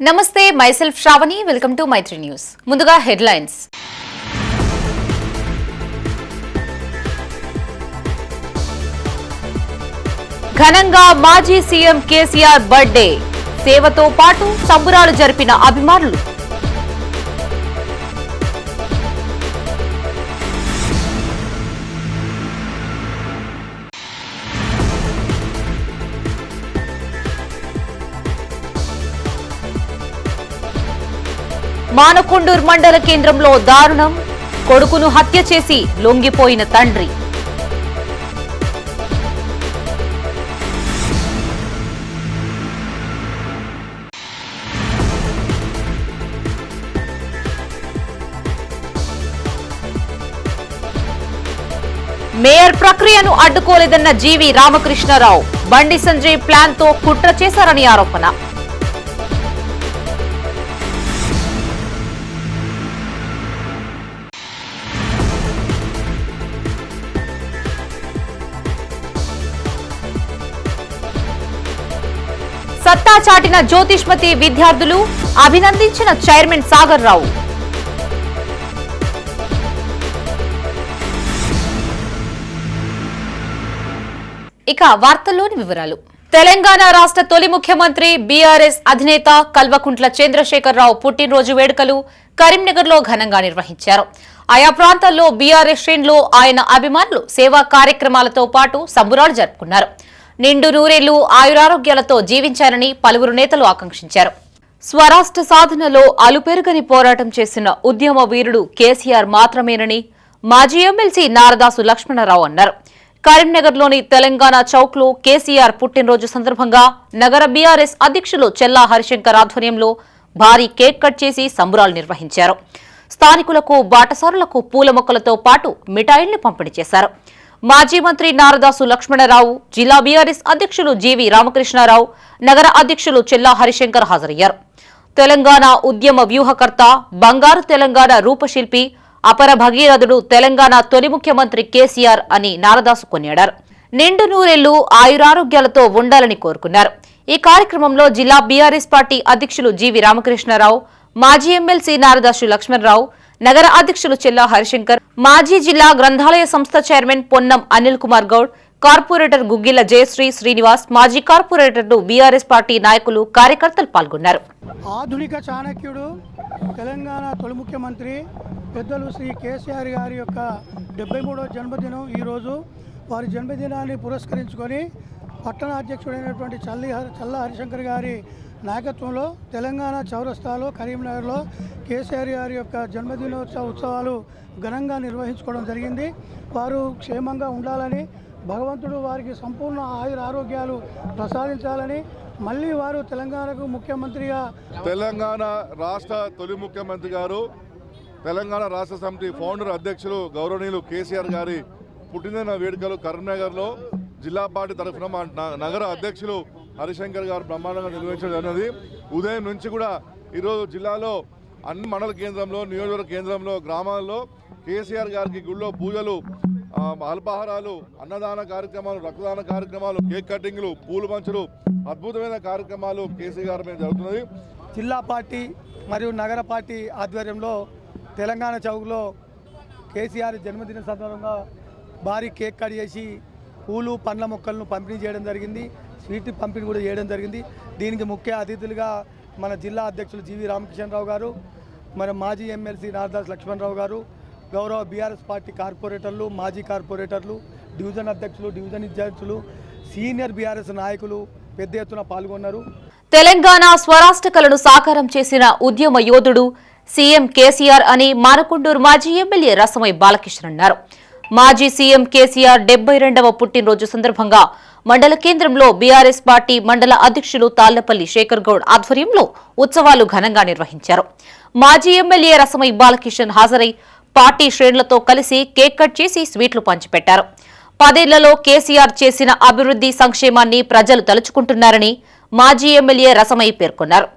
నమస్తే myself Shravani welcome to Maitri news. ముందుగా headlines. ఘనంగా మాజీ సీఎం కేసీఆర్ బర్త్డే సేవతో పాటు సంబురాలు జరిపిన అభిమానులు. మానకొండూరు మండల కేంద్రంలో దారుణం, కొడుకును హత్య చేసి లొంగిపోయిన తండ్రి. మేయర్ ప్రక్రియను అడ్డుకోలేదన్న జీవి రామకృష్ణారావు, బండి సంజయ్ ప్లాన్ తో కుట్ర చేశారని ఆరోపణ. సత్తా చాటిన జ్యోతిష్మతి విద్యార్థులు, అభినందించిన చైర్మన్ సాగర్ రావు. ఇక వార్తల్లోని వివరాలు. తెలంగాణ రాష్ట్ర తొలి ముఖ్యమంత్రి బీఆర్ఎస్ అధినేత కల్వకుంట్ల చంద్రశేఖరరావు పుట్టినరోజు వేడుకలు కరీంనగర్లో ఘనంగా నిర్వహించారు. ఆయా ప్రాంతాల్లో బీఆర్ఎస్ శ్రేణులు ఆయన అభిమానులు సేవా కార్యక్రమాలతో పాటు సంబురాలు జరుపుకున్నారు. నిండు నూరేళ్లు ఆయురారోగ్యాలతో జీవించారని పలువురు నేతలు ఆకాంక్షించారు. స్వరాష్ట్ర సాధనలో అలుపెరుగని పోరాటం చేసిన ఉద్యమ వీరుడు కేసీఆర్ మాత్రమేనని మాజీ ఎమ్మెల్సీ నారదాసు లక్ష్మణరావు అన్నారు. కరీంనగర్లోని తెలంగాణ చౌక్ లో కేసీఆర్ పుట్టినరోజు సందర్భంగా నగర బీఆర్ఎస్ అధ్యక్షులు చెల్లా హరిశంకర్ ఆధ్వర్యంలో భారీ కేక్ కట్ చేసి సంబురాలు నిర్వహించారు. స్థానికులకు బాటసారులకు పూల మొక్కలతో పాటు మిఠాయిల్ని పంపిణీ చేశారు. మాజీ మంత్రి నారదాసు లక్ష్మణరావు, జిల్లా బీఆర్ఎస్ అధ్యక్షులు జీవి రామకృష్ణారావు, నగర అధ్యక్షులు చెల్లా హరిశంకర్ హాజరయ్యారు. తెలంగాణ ఉద్యమ వ్యూహకర్త, బంగారు తెలంగాణ రూపశిల్పి, అపర భగీరథుడు తెలంగాణ తొలి ముఖ్యమంత్రి కేసీఆర్ అని నారదాసు కొనియాడారు. నిండు నూరేళ్లు ఆయురారోగ్యాలతో ఉండాలని కోరుకున్నారు. ఈ కార్యక్రమంలో జిల్లా బీఆర్ఎస్ పార్టీ అధ్యక్షులు జీవి రామకృష్ణారావు, మాజీ ఎమ్మెల్సీ నారదాసు లక్ష్మణరావు, నగర అధ్యక్షులు చెల్లా హరిశంకర్, మాజీ జిల్లా గ్రంథాలయ సంస్థ చైర్మన్ పొన్నం అనిల్ కుమార్ గౌడ్, కార్పొరేటర్ గుగ్గిల జయశ్రీ శ్రీనివాస్, మాజీ కార్పొరేటర్లు, బీఆర్ఎస్ పార్టీ నాయకులు, కార్యకర్తలు పాల్గొన్నారు. ఆధునిక చాణక్యుడు, తెలంగాణ తొలి ముఖ్యమంత్రి పెద్దలు శ్రీ కేసీఆర్ గారి యొక్క 73వ జన్మదినం ఈరోజు. వారి జన్మదినాన్ని పురస్కరించుకొని పట్టణ అధ్యక్షుడైనటువంటి చల్లా హరిశంకర్ గారి నాయకత్వంలో తెలంగాణ చౌరస్తాలో కరీంనగర్లో కేసీఆర్ గారి యొక్క జన్మదినోత్సవ ఉత్సవాలు ఘనంగా నిర్వహించుకోవడం జరిగింది. వారు క్షేమంగా ఉండాలని, భగవంతుడు వారికి సంపూర్ణ ఆరోగ్యాలు ప్రసాదించాలని, మళ్ళీ వారు తెలంగాణకు ముఖ్యమంత్రిగా, తెలంగాణ రాష్ట్ర తొలి ముఖ్యమంత్రి గారు, తెలంగాణ రాష్ట్ర సమితి ఫౌండర్ అధ్యక్షులు గౌరవనీయులు కేసీఆర్ గారి పుట్టినదిన వేడుకలు కరీంనగర్లో జిల్లా పార్టీ తరఫున మా నగర అధ్యక్షులు హరిశంకర్ గారు బ్రహ్మాండంగా నిర్వహించడం జరిగినది. ఉదయం నుంచి కూడా ఈరోజు జిల్లాలో అన్ని మండల కేంద్రంలో, నియోజకవర్గ కేంద్రంలో, గ్రామాల్లో కేసీఆర్ గారికి గుళ్ళో పూజలు, అల్పాహారాలు, అన్నదాన కార్యక్రమాలు, రక్తదాన కార్యక్రమాలు, కేక్ కటింగ్లు, పూలు పంచులు, అద్భుతమైన కార్యక్రమాలు కేసీఆర్ గారి మీద జరుగుతున్నది. జిల్లా పార్టీ మరియు నగర పార్టీ ఆధ్వర్యంలో తెలంగాణ చౌక్లో కేసీఆర్ జన్మదిన సందర్భంగా భారీ కేక్ కట్ చేసి పూలు పండ్ల మొక్కలను పంపిణీ చేయడం జరిగింది. స్వీట్ పంపిణీ కూడా చేయడం జరిగింది. దీనికి ముఖ్య అతిథులుగా మన జిల్లా అధ్యక్షులు జీవి రామకృష్ణరావు గారు, మన మాజీ ఎమ్మెల్సీ నారదాస్ లక్ష్మణరావు గారు, గౌరవ బీఆర్ఎస్ పార్టీ కార్పొరేటర్లు, మాజీ కార్పొరేటర్లు, డివిజన్ అధ్యక్షులు, డివిజన్ ఇన్ఛార్జీలు, సీనియర్ బీఆర్ఎస్ నాయకులు పెద్ద ఎత్తున పాల్గొన్నారు. తెలంగాణ స్వరాష్ట్ర కలను సాకారం చేసిన ఉద్యమ యోధుడు సీఎం కేసీఆర్ అని మానకొండూరు మాజీ ఎమ్మెల్యే రసమై బాలకృష్ణ అన్నారు. మాజీ సీఎం కేసీఆర్ 72వ పుట్టినరోజు సందర్భంగా మండల కేంద్రంలో బీఆర్ఎస్ పార్టీ మండల అధ్యక్షులు తాళ్లపల్లి శేఖర్ గౌడ్ ఆధ్వర్యంలో ఉత్సవాలు ఘనంగా నిర్వహించారు. మాజీ ఎమ్మెల్యే రసమై బాలకృష్ణ హాజరై పార్టీ శ్రేణులతో కలిసి కేక్ కట్ చేసి స్వీట్లు పంచిపెట్టారు. 10 ఏళ్లలో కేసీఆర్ చేసిన అభివృద్ధి సంక్షేమాన్ని ప్రజలు తలుచుకుంటున్నారని మాజీ ఎమ్మెల్యే రసమై పేర్కొన్నారు.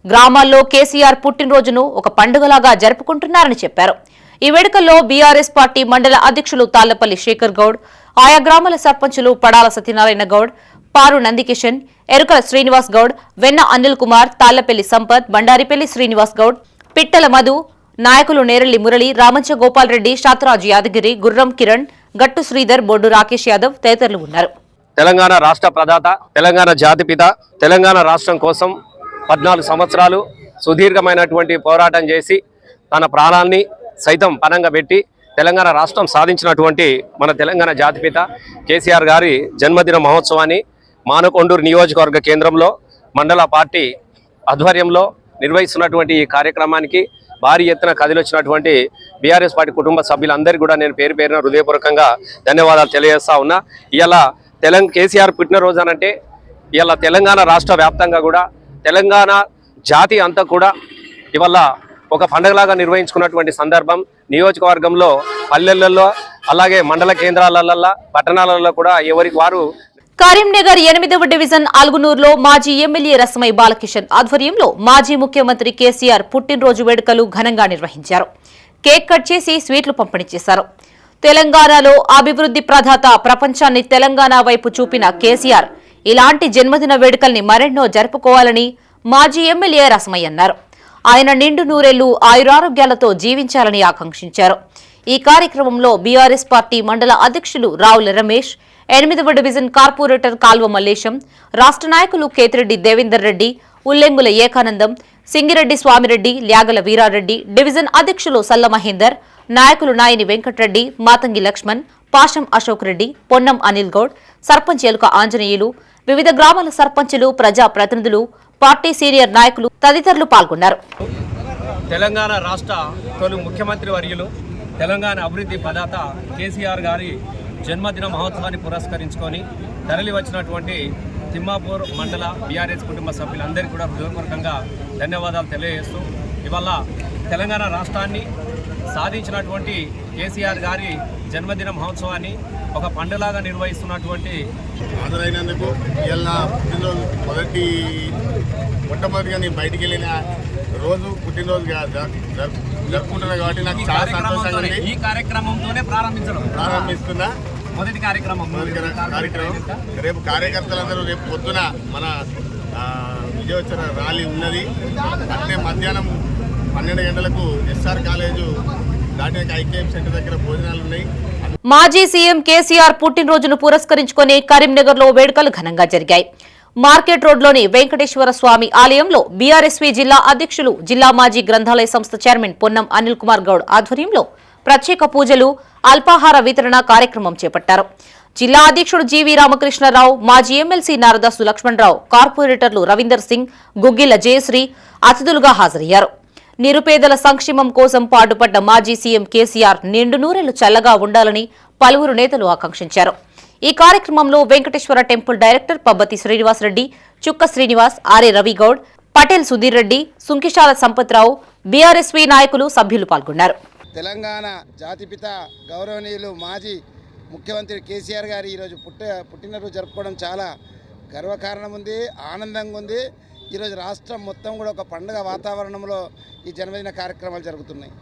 గ్రామాల్లో కేసీఆర్ పుట్టినరోజును ఒక పండుగలాగా జరుపుకుంటున్నారని చెప్పారు. ఈ వేడుకల్లో బీఆర్ఎస్ పార్టీ మండల అధ్యక్షులు తాళ్లపల్లి శేఖర్ గౌడ్, ఆయా గ్రామాల సర్పంచులు పడాల సత్యనారాయణ గౌడ్, పారు నందికిషన్, ఎరుకల శ్రీనివాస్ గౌడ్, వెన్న అనిల్ కుమార్, తాళ్లపల్లి సంపత్, బండారిపల్లి శ్రీనివాస్ గౌడ్, పిట్టల మధు, నాయకులు నేరళ్లి మురళి, రామంచ గోపాల్ రెడ్డి, శాతరాజు యాదగిరి, గుర్రం కిరణ్, గట్టు శ్రీధర్, బొడ్డు రాకేష్ యాదవ్ తదితరులు ఉన్నారు. తెలంగాణ రాష్ట్ర ప్రదాత, తెలంగాణ జాతిపిత, తెలంగాణ రాష్ట్రం కోసం 14 సంవత్సరాలు సుదీర్ఘమైనటువంటి పోరాటం చేసి తన ప్రాణాన్ని సైతం పణంగా పెట్టి తెలంగాణ రాష్ట్రం సాధించినటువంటి మన తెలంగాణ జాతిపిత కేసీఆర్ గారి జన్మదిన మహోత్సవాన్ని మానకొండూరు నియోజకవర్గ కేంద్రంలో మండల పార్టీ ఆధ్వర్యంలో నిర్వహిస్తున్నటువంటి ఈ కార్యక్రమానికి భారీ ఎత్తున కదిలొచ్చినటువంటి బీఆర్ఎస్ పార్టీ కుటుంబ సభ్యులందరికీ కూడా నేను పేరు పేరున హృదయపూర్వకంగా ధన్యవాదాలు తెలియజేస్తా ఉన్నా. ఇలా కేసీఆర్ పుట్టినరోజు అనంటే ఇలా తెలంగాణ రాష్ట్ర వ్యాప్తంగా కూడా తెలంగాణ జాతి అంతా కూడా ఇవాళ ఒక పండుగలాగా నిర్వహించుకున్నటువంటి సందర్భం. నియోజకవర్గంలో పల్లెలలో అలాగే మండల కేంద్రాలలో పట్టణాలలో కూడా ఎవరికి వారు. కరీంనగర్ 8వ డివిజన్ అల్గునూరులో మాజీ ఎమ్మెల్యే రసమై బాలకిషన్ ఆధ్వర్యంలో మాజీ ముఖ్యమంత్రి కేసీఆర్ పుట్టినరోజు వేడుకలు ఘనంగా నిర్వహించారు. కేక్ కట్ చేసి స్వీట్లు పంపిణీ చేశారు. తెలంగాణలో అభివృద్ధి ప్రదాత, ప్రపంచాన్ని తెలంగాణ వైపు చూపిన కేసీఆర్ ఇలాంటి జన్మదిన వేడుకల్ని మరెన్నో జరుపుకోవాలని మాజీ ఎమ్మెల్యే రసమయ్య అన్నారు. ఆయన నిండు నూరేళ్లు ఆయురారోగ్యాలతో జీవించాలని ఆకాంక్షించారు. ఈ కార్యక్రమంలో బీఆర్ఎస్ పార్టీ మండల అధ్యక్షులు రావుల రమేష్, 8వ డివిజన్ కార్పొరేటర్ కాల్వ మల్లేశం, రాష్ట్ర నాయకులు కేతిరెడ్డి దేవేందర్ రెడ్డి, ఉల్లెంగుల ఏకానందం, సింగిరెడ్డి స్వామిరెడ్డి, ల్యాగల వీరారెడ్డి, డివిజన్ అధ్యక్షులు సల్ల మహేందర్, నాయకులు నాయని వెంకటరెడ్డి, మాతంగి లక్ష్మణ్, పాషం అశోక్ రెడ్డి, పొన్నం అనిల్ గౌడ్, సర్పంచ్ ఎలుక ఆంజనేయులు, వివిధ గ్రామాల సర్పంచులు, ప్రజా ప్రతినిధులు, పార్టీ సీనియర్ నాయకులు తదితరులు పాల్గొన్నారు. తెలంగాణ రాష్ట్ర తొలి ముఖ్యమంత్రి వర్యులు, తెలంగాణ అభివృద్ధి ప్రదాత కేసీఆర్ గారి జన్మదిన మహోత్సవాన్ని పురస్కరించుకొని తరలి వచ్చినటువంటి తిమ్మాపూర్ మండల బీఆర్ఎస్ కుటుంబ సభ్యులందరికీ కూడా హృదయపూర్వకంగా ధన్యవాదాలు తెలియజేస్తూ ఇవాళ తెలంగాణ రాష్ట్రాన్ని సాధించినటువంటి కేసీఆర్ గారి జన్మదిన మహోత్సవాన్ని ఒక పండుగలాగా నిర్వహిస్తున్నటువంటి హాజరైనందుకు ఇలా పుట్టినరోజు మొట్టమొదటిగా నేను బయటికి వెళ్ళిన రోజు పుట్టినరోజు జరుపుకుంటున్నా కాబట్టి నాకు చాలా సంతోషంగా ఉంది. ఈ కార్యక్రమంతోనే ప్రారంభిస్తున్నా మొదటి కార్యక్రమం. రేపు కార్యకర్తలందరూ రేపు పొద్దున మన విజయోత్సవ ర్యాలీ ఉన్నది. అట్లే మధ్యాహ్నం 12 గంటలకు ఎస్ఆర్ కాలేజు దాటినాక ఐకేఎం సెంటర్ దగ్గర భోజనాలు ఉన్నాయి. మాజీ సీఎం కేసీఆర్ పుట్టినరోజును పురస్కరించుకుని కరీంనగర్లో వేడుకలు ఘనంగా జరిగాయి. మార్కెట్ రోడ్లోని వెంకటేశ్వర స్వామి ఆలయంలో బీఆర్ఎస్వీ జిల్లా అధ్యక్షులు, జిల్లా మాజీ గ్రంథాలయ సంస్థ చైర్మన్ పొన్నం అనిల్ కుమార్ గౌడ్ ఆధ్వర్యంలో ప్రత్యేక పూజలు, అల్పాహార వితరణ కార్యక్రమం చేపట్టారు. జిల్లా అధ్యక్షుడు జీవీ రామకృష్ణరావు, మాజీ ఎమ్మెల్సీ నారదాసు లక్ష్మణరావు, కార్పొరేటర్లు రవీందర్ సింగ్, గుగ్గిల జయశ్రీ అతిథులుగా హాజరయ్యారు. నిరుపేదల సంక్షేమం కోసం పాటుపడ్డ మాజీ సీఎం కేసీఆర్ నిండు నూరేళ్లు చల్లగా ఉండాలని పలువురు నేతలు ఆకాంక్షించారు. ఈ కార్యక్రమంలో వెంకటేశ్వర టెంపుల్ డైరెక్టర్ పబ్బతి శ్రీనివాసరెడ్డి, చుక్క శ్రీనివాస్, ఆర్ఏ రవిగౌడ్, పటేల్ సుధీర్ రెడ్డి, సుంకిశాల సంపత్రావు, బీఆర్ఎస్వీ నాయకులు, సభ్యులు పాల్గొన్నారు. తెలంగాణ జాతిపిత గౌరవనీయులు మాజీ ముఖ్యమంత్రి కేసీఆర్ గారి ఈరోజు పుట్టినరోజు జరుపుకోవడం చాలా గర్వకారణం ఉంది, ఆనందంగా ఉంది. ఈరోజు రాష్ట్రం మొత్తం కూడా ఒక పండుగ వాతావరణంలో ఈ జన్మదిన కార్యక్రమాలు జరుగుతున్నాయి.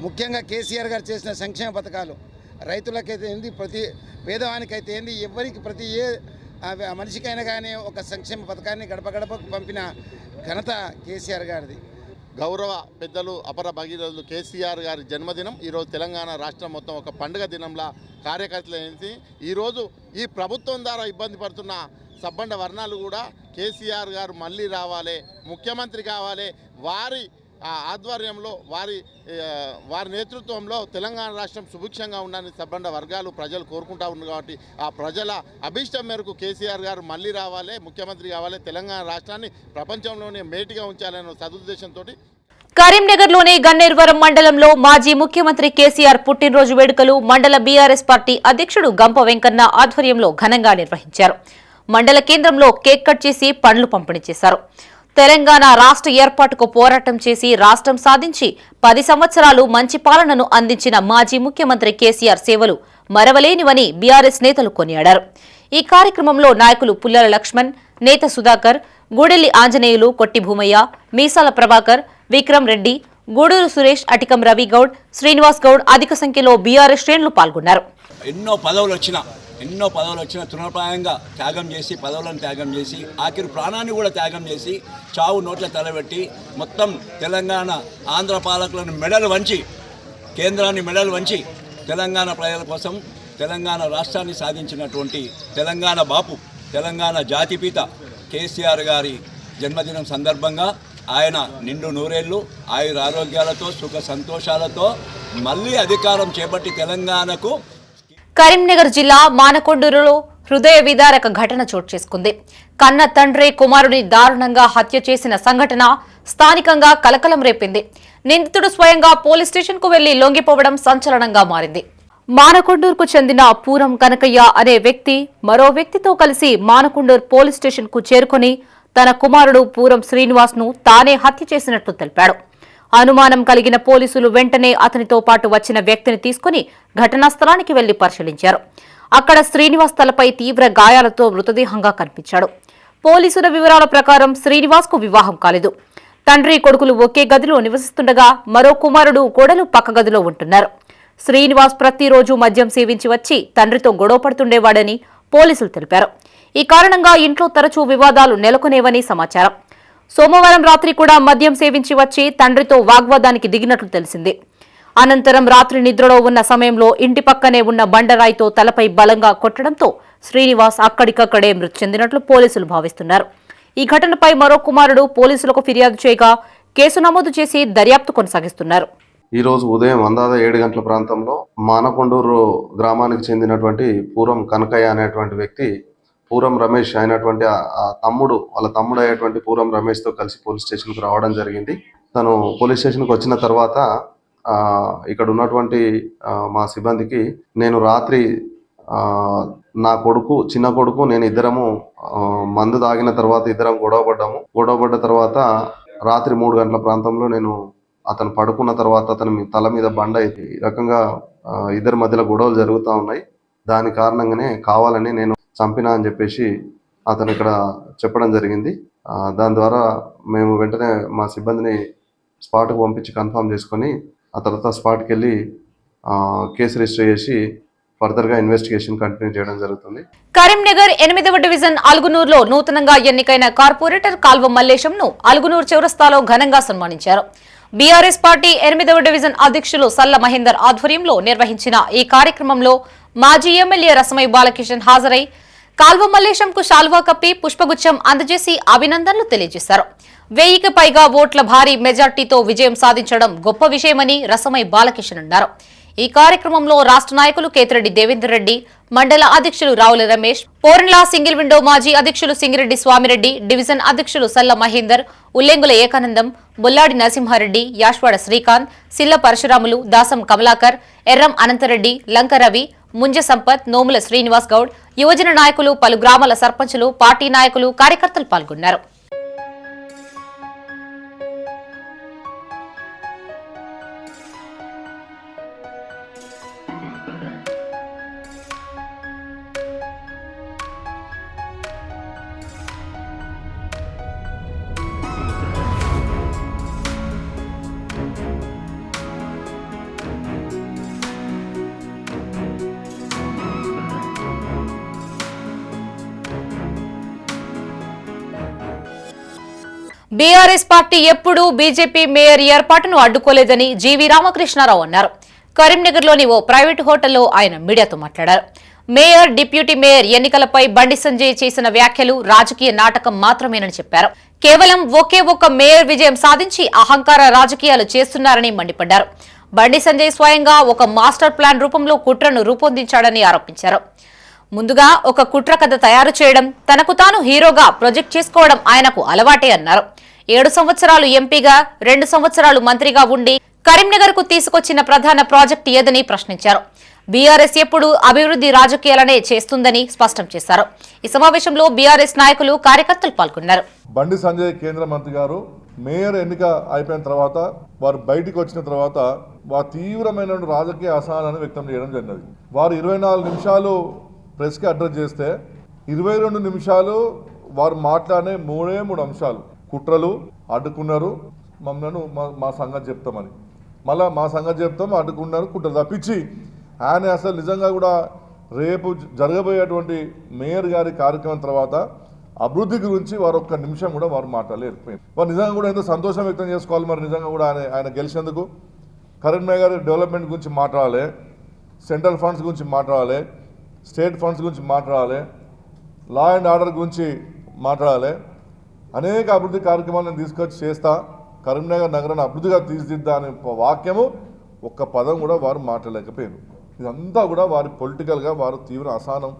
ముఖ్యంగా కేసీఆర్ గారు చేసిన సంక్షేమ పథకాలు రైతులకైతే ఏంది, ప్రతి పేదవానికైతే ఏంది, ఎవరికి ప్రతి మనిషికైనా కానీ ఒక సంక్షేమ పథకాన్ని గడప గడపకు పంపిన ఘనత కేసీఆర్ గారిది. గౌరవ పెద్దలు అపర భగీరథులు కేసీఆర్ గారి జన్మదినం ఈరోజు తెలంగాణ రాష్ట్రం మొత్తం ఒక పండుగ దినంలా కార్యకర్తలు ఏంటి. ఈరోజు ఈ ప్రభుత్వం ద్వారా ఇబ్బంది పడుతున్న సబ్బండ వర్ణాలు కూడా కేసీఆర్ గారు మళ్ళీ రావాలి, ముఖ్యమంత్రి కావాలి, వారి ఆధ్వర్యంలో వారి నేతృత్వంలో తెలంగాణ రాష్ట్రం సుభిక్షంగా ఉండాలని సబ్బండ వర్గాలు ప్రజలు కోరుకుంటా ఉన్నారు. కాబట్టి ఆ ప్రజల అభిష్టం మేరకు కేసీఆర్ గారు మళ్ళీ రావాలి, ముఖ్యమంత్రి కావాలి, తెలంగాణ రాష్ట్రాన్ని ప్రపంచంలోనే మేటిగా ఉంచాలనే సదుద్దేశంతో కరీంనగర్లోని గన్నేరువరం మండలంలో మాజీ ముఖ్యమంత్రి కేసీఆర్ పుట్టినరోజు వేడుకలు మండల బీఆర్ఎస్ పార్టీ అధ్యక్షుడు గంప వెంకన్న ఆధ్వర్యంలో ఘనంగా నిర్వహించారు. మండల కేంద్రంలో కేక్ కట్ చేసి పండ్లు పంపిణీ చేశారు. తెలంగాణ రాష్ట్ర ఏర్పాటుకు పోరాటం చేసి రాష్ట్రం సాధించి 10 సంవత్సరాలు మంచి పాలనను అందించిన మాజీ ముఖ్యమంత్రి కేసీఆర్ సేవలు మరవలేనివని బీఆర్ఎస్ నేతలు కొనియాడారు. ఈ కార్యక్రమంలో నాయకులు పుల్లల లక్ష్మణ్, నేత సుధాకర్, గూడెల్లి ఆంజనేయులు, కొట్టి భూమయ్య, మీసాల ప్రభాకర్, విక్రమ్ రెడ్డి, గూడూరు సురేష్, అటికం రవిగౌడ్, శ్రీనివాస్ గౌడ్ అధిక సంఖ్యలో బీఆర్ఎస్ శ్రేణులు పాల్గొన్నారు. ఎన్నో పదవులు వచ్చినా ఎన్నో పదవులు వచ్చిన తృణప్రాయంగా త్యాగం చేసి పదవులను త్యాగం చేసి ఆఖరి ప్రాణాన్ని కూడా త్యాగం చేసి చావు నోట్ల తలబెట్టి మొత్తం తెలంగాణ ఆంధ్ర పాలకులను మెడలు వంచి కేంద్రాన్ని మెడలు వంచి తెలంగాణ ప్రజల కోసం తెలంగాణ రాష్ట్రాన్ని సాధించినటువంటి తెలంగాణ బాపు తెలంగాణ జాతిపిత కేసీఆర్ గారి జన్మదినం సందర్భంగా ఆయన నిండు నూరేళ్లు ఆయుర ఆరోగ్యాలతో సుఖ సంతోషాలతో మళ్ళీ అధికారం చేపట్టి తెలంగాణకు. కరీంనగర్ జిల్లా మానకొండూరులో హృదయ విదారక ఘటన చోటు చేసుకుంది. కన్న తండ్రి కుమారుని దారుణంగా హత్య చేసిన సంఘటన స్థానికంగా కలకలం రేపింది. నిందితుడు స్వయంగా పోలీస్ స్టేషన్ కు వెళ్లి లొంగిపోవడం సంచలనంగా మారింది. మానకొండూరుకు చెందిన పూరం కనకయ్య అనే వ్యక్తి మరో వ్యక్తితో కలిసి మానకొండూరు పోలీస్ స్టేషన్ కు చేరుకుని తన కుమారుడు పూరం శ్రీనివాస్ ను తానే హత్య చేసినట్లు తెలిపాడు. అనుమానం కలిగిన పోలీసులు వెంటనే అతనితో పాటు వచ్చిన వ్యక్తిని తీసుకుని ఘటనా స్థలానికి వెళ్లి పరిశీలించారు. అక్కడ శ్రీనివాస్ తలపై తీవ్ర గాయాలతో మృతదేహంగా కనిపించాడు. పోలీసుల వివరాల ప్రకారం శ్రీనివాస్ కు వివాహం కాలేదు. తండ్రి కొడుకులు ఒకే గదిలో నివసిస్తుండగా మరో కుమారుడు కోడలు పక్క గదిలో ఉంటున్నారు. శ్రీనివాస్ ప్రతిరోజు మద్యం సేవించి వచ్చి తండ్రితో గొడవ పడుతుండేవాడని పోలీసులు తెలిపారు. ఈ కారణంగా ఇంట్లో తరచూ వివాదాలు నెలకొనేవని సమాచారం. సోమవారం రాత్రి కూడా మద్యం సేవించి వచ్చి తండ్రితో వాగ్వాదానికి దిగినట్లు తెలిసింది. అనంతరం రాత్రి నిద్రలో ఉన్న సమయంలో ఇంటి పక్కనే ఉన్న బండరాయితో తలపై బలంగా కొట్టడంతో శ్రీనివాస్ అక్కడికక్కడే మృతి చెందినట్లు పోలీసులు భావిస్తున్నారు. ఈ ఘటనపై మరో కుమారుడు పోలీసులకు ఫిర్యాదు చేయగా కేసు నమోదు చేసి దర్యాప్తు కొనసాగిస్తున్నారు. ఈ రోజు ఉదయం అందాద 7 గంటల ప్రాంతంలో మానకొండూరు గ్రామానికి చెందినటువంటి పూరం కనకయ్య అనేటువంటి వ్యక్తి పూరం రమేష్ అయినటువంటి వాళ్ళ తమ్ముడు అయ్యేటువంటి పూరం రమేష్ తో కలిసి పోలీస్ స్టేషన్కి రావడం జరిగింది. తను పోలీస్ స్టేషన్కి వచ్చిన తర్వాత ఇక్కడ ఉన్నటువంటి మా సిబ్బందికి నేను రాత్రి నా కొడుకు చిన్న కొడుకు నేను ఇద్దరము మందు తాగిన తర్వాత ఇద్దరం గొడవపడ్డ తర్వాత రాత్రి 3 గంటల ప్రాంతంలో నేను అతను పడుకున్న తర్వాత అతని తల మీద బండ అయితే ఈ రకంగా ఇద్దరి మధ్యలో గొడవలు జరుగుతూ ఉన్నాయి. దాని కారణంగానే కావాలని నేను చంపినా అని చెప్పేసి అతను ఇక్కడ చెప్పడం జరిగింది. దాని ద్వారా మేము వెంటనే మా సిబ్బందిని స్పాట్కు పంపించి కన్ఫర్మ్ చేసుకొని ఆ తర్వాత స్పాట్కి వెళ్ళి కేసు రిజిస్టర్ చేసి ఫర్దర్గా ఇన్వెస్టిగేషన్ కంటిన్యూ చేయడం జరుగుతుంది. కరీంనగర్ 8వ డివిజన్ అలుగునూరులో నూతనంగా ఎన్నికైన కార్పొరేటర్ కాల్వ మల్లేశంను అలుగునూరు చౌరస్తాలో ఘనంగా సన్మానించారు. బీఆర్ఎస్ పార్టీ 8వ డివిజన్ అధ్యక్షులు సల్ల మహేందర్ ఆధ్వర్యంలో నిర్వహించిన ఈ కార్యక్రమంలో మాజీ ఎమ్మెల్యే రసమై బాలకిషన్ హాజరై కాల్వ మల్లేశంకు శాల్వా కప్పి పుష్పగుచ్చం అందజేసి అభినందనలు తెలియజేశారు. 1000కి పైగా ఓట్ల భారీ మెజార్టీతో విజయం సాధించడం గొప్ప విషయమని రసమై బాలకిషన్ అన్నారు. ఈ కార్యక్రమంలో రాష్ట్ర నాయకులు కేతిరెడ్డి దేవేందర్ రెడ్డి, మండల అధ్యక్షులు రావుల రమేష్, పోర్న్లా సింగిల్ విండో మాజీ అధ్యక్షులు సింగిరెడ్డి స్వామిరెడ్డి, డివిజన్ అధ్యక్షులు సల్ల మహేందర్, ఉల్లెంగుల ఏకానందం, బొల్లాడి నరసింహారెడ్డి, యాష్వాడ శ్రీకాంత్, సిల్ల పరశురాములు, దాసం కమలాకర్, ఎర్రం అనంతరెడ్డి, లంక రవి, ముంజ సంపత్, నోముల శ్రీనివాస్ గౌడ్, యువజన నాయకులు, పలు గ్రామాల సర్పంచులు, పార్టీ నాయకులు, కార్యకర్తలు పాల్గొన్నారు. బీఆర్ఎస్ పార్టీ ఎప్పుడూ బీజేపీ మేయర్ ఏర్పాటును అడ్డుకోలేదని జీవీ రామకృష్ణారావు అన్నారు. కరీంనగర్లోని ఓ ప్రైవేటు హోటల్లో ఆయన మీడియాతో మాట్లాడారు. మేయర్, డిప్యూటీ మేయర్ ఎన్నికలపై బండి సంజయ్ చేసిన వ్యాఖ్యలు రాజకీయ నాటకం మాత్రమేనని చెప్పారు. కేవలం ఒకే ఒక్క మేయర్ విజయం సాధించి అహంకార రాజకీయాలు చేస్తున్నారని మండిపడ్డారు. బండి సంజయ్ స్వయంగా ఒక మాస్టర్ ప్లాన్ రూపంలో కుట్రను రూపొందించాడని ఆరోపించారు. ముందుగా ఒక కుట్ర కథ తయారు చేయడం, తనకు తాను హీరోగా ప్రొజెక్ట్ చేసుకోవడం ఆయనకు అలవాటే అన్నారు. 7 సంవత్సరాలు ఎంపీగా, 2 సంవత్సరాలు మంత్రిగా ఉండి కరీంనగర్ కు తీసుకొచ్చిన ప్రధాన ప్రాజెక్టు ఏదని ప్రశ్నించారు. బీఆర్ఎస్ ఎప్పుడు అభివృద్ధి రాజకీయాలనే చేస్తుందని స్పష్టం చేశారు. ఈ సమావేశంలో బీఆర్ఎస్ నాయకులు, కార్యకర్తలు పాల్గొన్నారు. బండి సంజయ్ కేంద్ర మంత్రి గారు మేయర్ ఎన్నిక అయిపోయిన తర్వాత వారు బయటికి వచ్చిన తర్వాత వారు తీవ్రమైన రాజకీయ అసహనాన్ని వ్యక్తం చేయడం జరిగినది. వారు 24 నిమిషాలు ప్రెస్కి అడ్రస్ చేస్తే 22 నిమిషాలు వారు మాట్లాడే 3 అంశాలు. కుట్రలు, అడ్డుకున్నారు, మమ్మల్ని మా సంగతి చెప్తామని, మళ్ళీ మా సంగతి చెప్తాం, అడ్డుకున్నారు, కుట్ర తప్పించి ఆయన అసలు నిజంగా కూడా రేపు జరగబోయేటువంటి మేయర్ గారి కార్యక్రమం తర్వాత అభివృద్ధి గురించి వారు ఒక్క నిమిషం కూడా వారు మాట్లాడలేరు. వారు నిజంగా కూడా ఎంతో సంతోషం వ్యక్తం చేసుకోవాలి. మరి నిజంగా కూడా ఆయన గెలిచేందుకు కరీంనగర్ డెవలప్మెంట్ గురించి మాట్లాడాలి, సెంట్రల్ ఫండ్స్ గురించి మాట్లాడాలి, స్టేట్ ఫండ్స్ గురించి మాట్లాడాలి, లా అండ్ ఆర్డర్ గురించి మాట్లాడాలి. అనేక అభివృద్ధి కార్యక్రమాలను తీసుకొచ్చి చేస్తా, కరీంనగర్ నగరాన్ని అభివృద్ధిగా తీర్చిదిద్దా అనే వాక్యము ఒక్క పదం కూడా వారు మాట్లాడలేకపోయారు. ఇదంతా కూడా వారి పొలిటికల్గా వారు తీవ్ర అసహనం.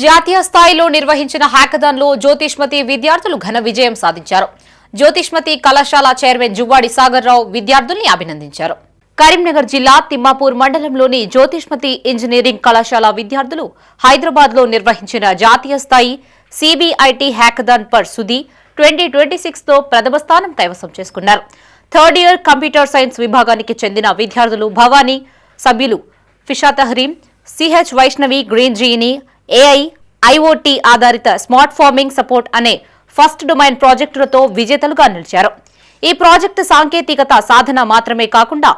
జాతీయ స్థాయిలో నిర్వహించిన హ్యాకథాన్లో జ్యోతిష్మతి విద్యార్థులు ఘన విజయం సాధించారు. జ్యోతిష్మతి కళాశాల చైర్మన్ జువ్వాడి సాగర్ రావు విద్యార్థుల్ని అభినందించారు. కరీంనగర్ జిల్లా తిమ్మాపూర్ మండలంలోని జ్యోతిష్మతి ఇంజనీరింగ్ కళాశాల విద్యార్థులు హైదరాబాద్ లో నిర్వహించిన జాతీయ స్థాయి సిబిఐటి హ్యాకథాన్ పర్ సుది 2026 తో ప్రథమ స్థానం కైవసం చేసుకున్నారు. థర్డ్ ఇయర్ కంప్యూటర్ సైన్స్ విభాగానికి చెందిన విద్యార్థులు భవానీ, సభ్యులు Fisha Tahreem, CH Vaishnavi green genie AI IoT ఆధారిత స్మార్ట్ ఫార్మింగ్ సపోర్ట్ అనే ఫస్ట్ డొమైన్ ప్రాజెక్టులతో విజేతలుగా నిలిచారు. ఈ ప్రాజెక్టు సాంకేతికత సాధన మాత్రమే కాకుండా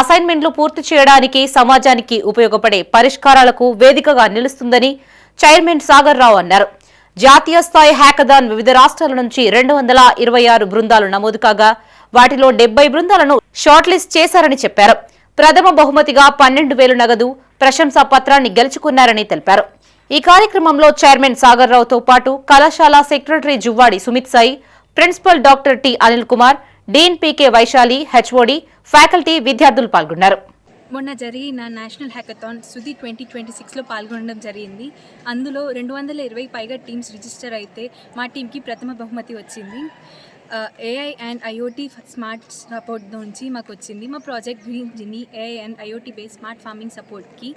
అసైన్మెంట్లు పూర్తి చేయడానికి సమాజానికి ఉపయోగపడే పరిష్కారాలకు వేదికగా నిలుస్తుందని చైర్మన్ సాగర్ రావు అన్నారు. జాతీయ స్థాయి హ్యాకథాన్ వివిధ రాష్ట్రాల నుంచి 226 బృందాలు నమోదు కాగా వాటిలో 70 బృందాలను షార్ట్ లిస్ట్ చేశారని చెప్పారు. ప్రథమ బహుమతిగా 12,000 నగదు ప్రశంసా పత్రాన్ని గెలుచుకున్నారని తెలిపారు. ఈ కార్యక్రమంలో చైర్మన్ సాగర్ రావుతో పాటు కళాశాల secretary Juvvadi Sumith Sai, principal doctor T Anil Kumar, dean PK Vaishali, HOD, faculty, విద్యార్థులు పాల్గొన్నారు. మొన్న జరిగిన నేషనల్ హ్యాకథాన్ సుది 2026లో పాల్గొనడం జరిగింది. అందులో 220 పైగా టీమ్స్ రిజిస్టర్ అయితే మా టీంకి ప్రథమ బహుమతి వచ్చింది. AI and IoT smart support నుంచి మాకు వచ్చింది. మా project green genie AI and IoT based smart farming సపోర్ట్కి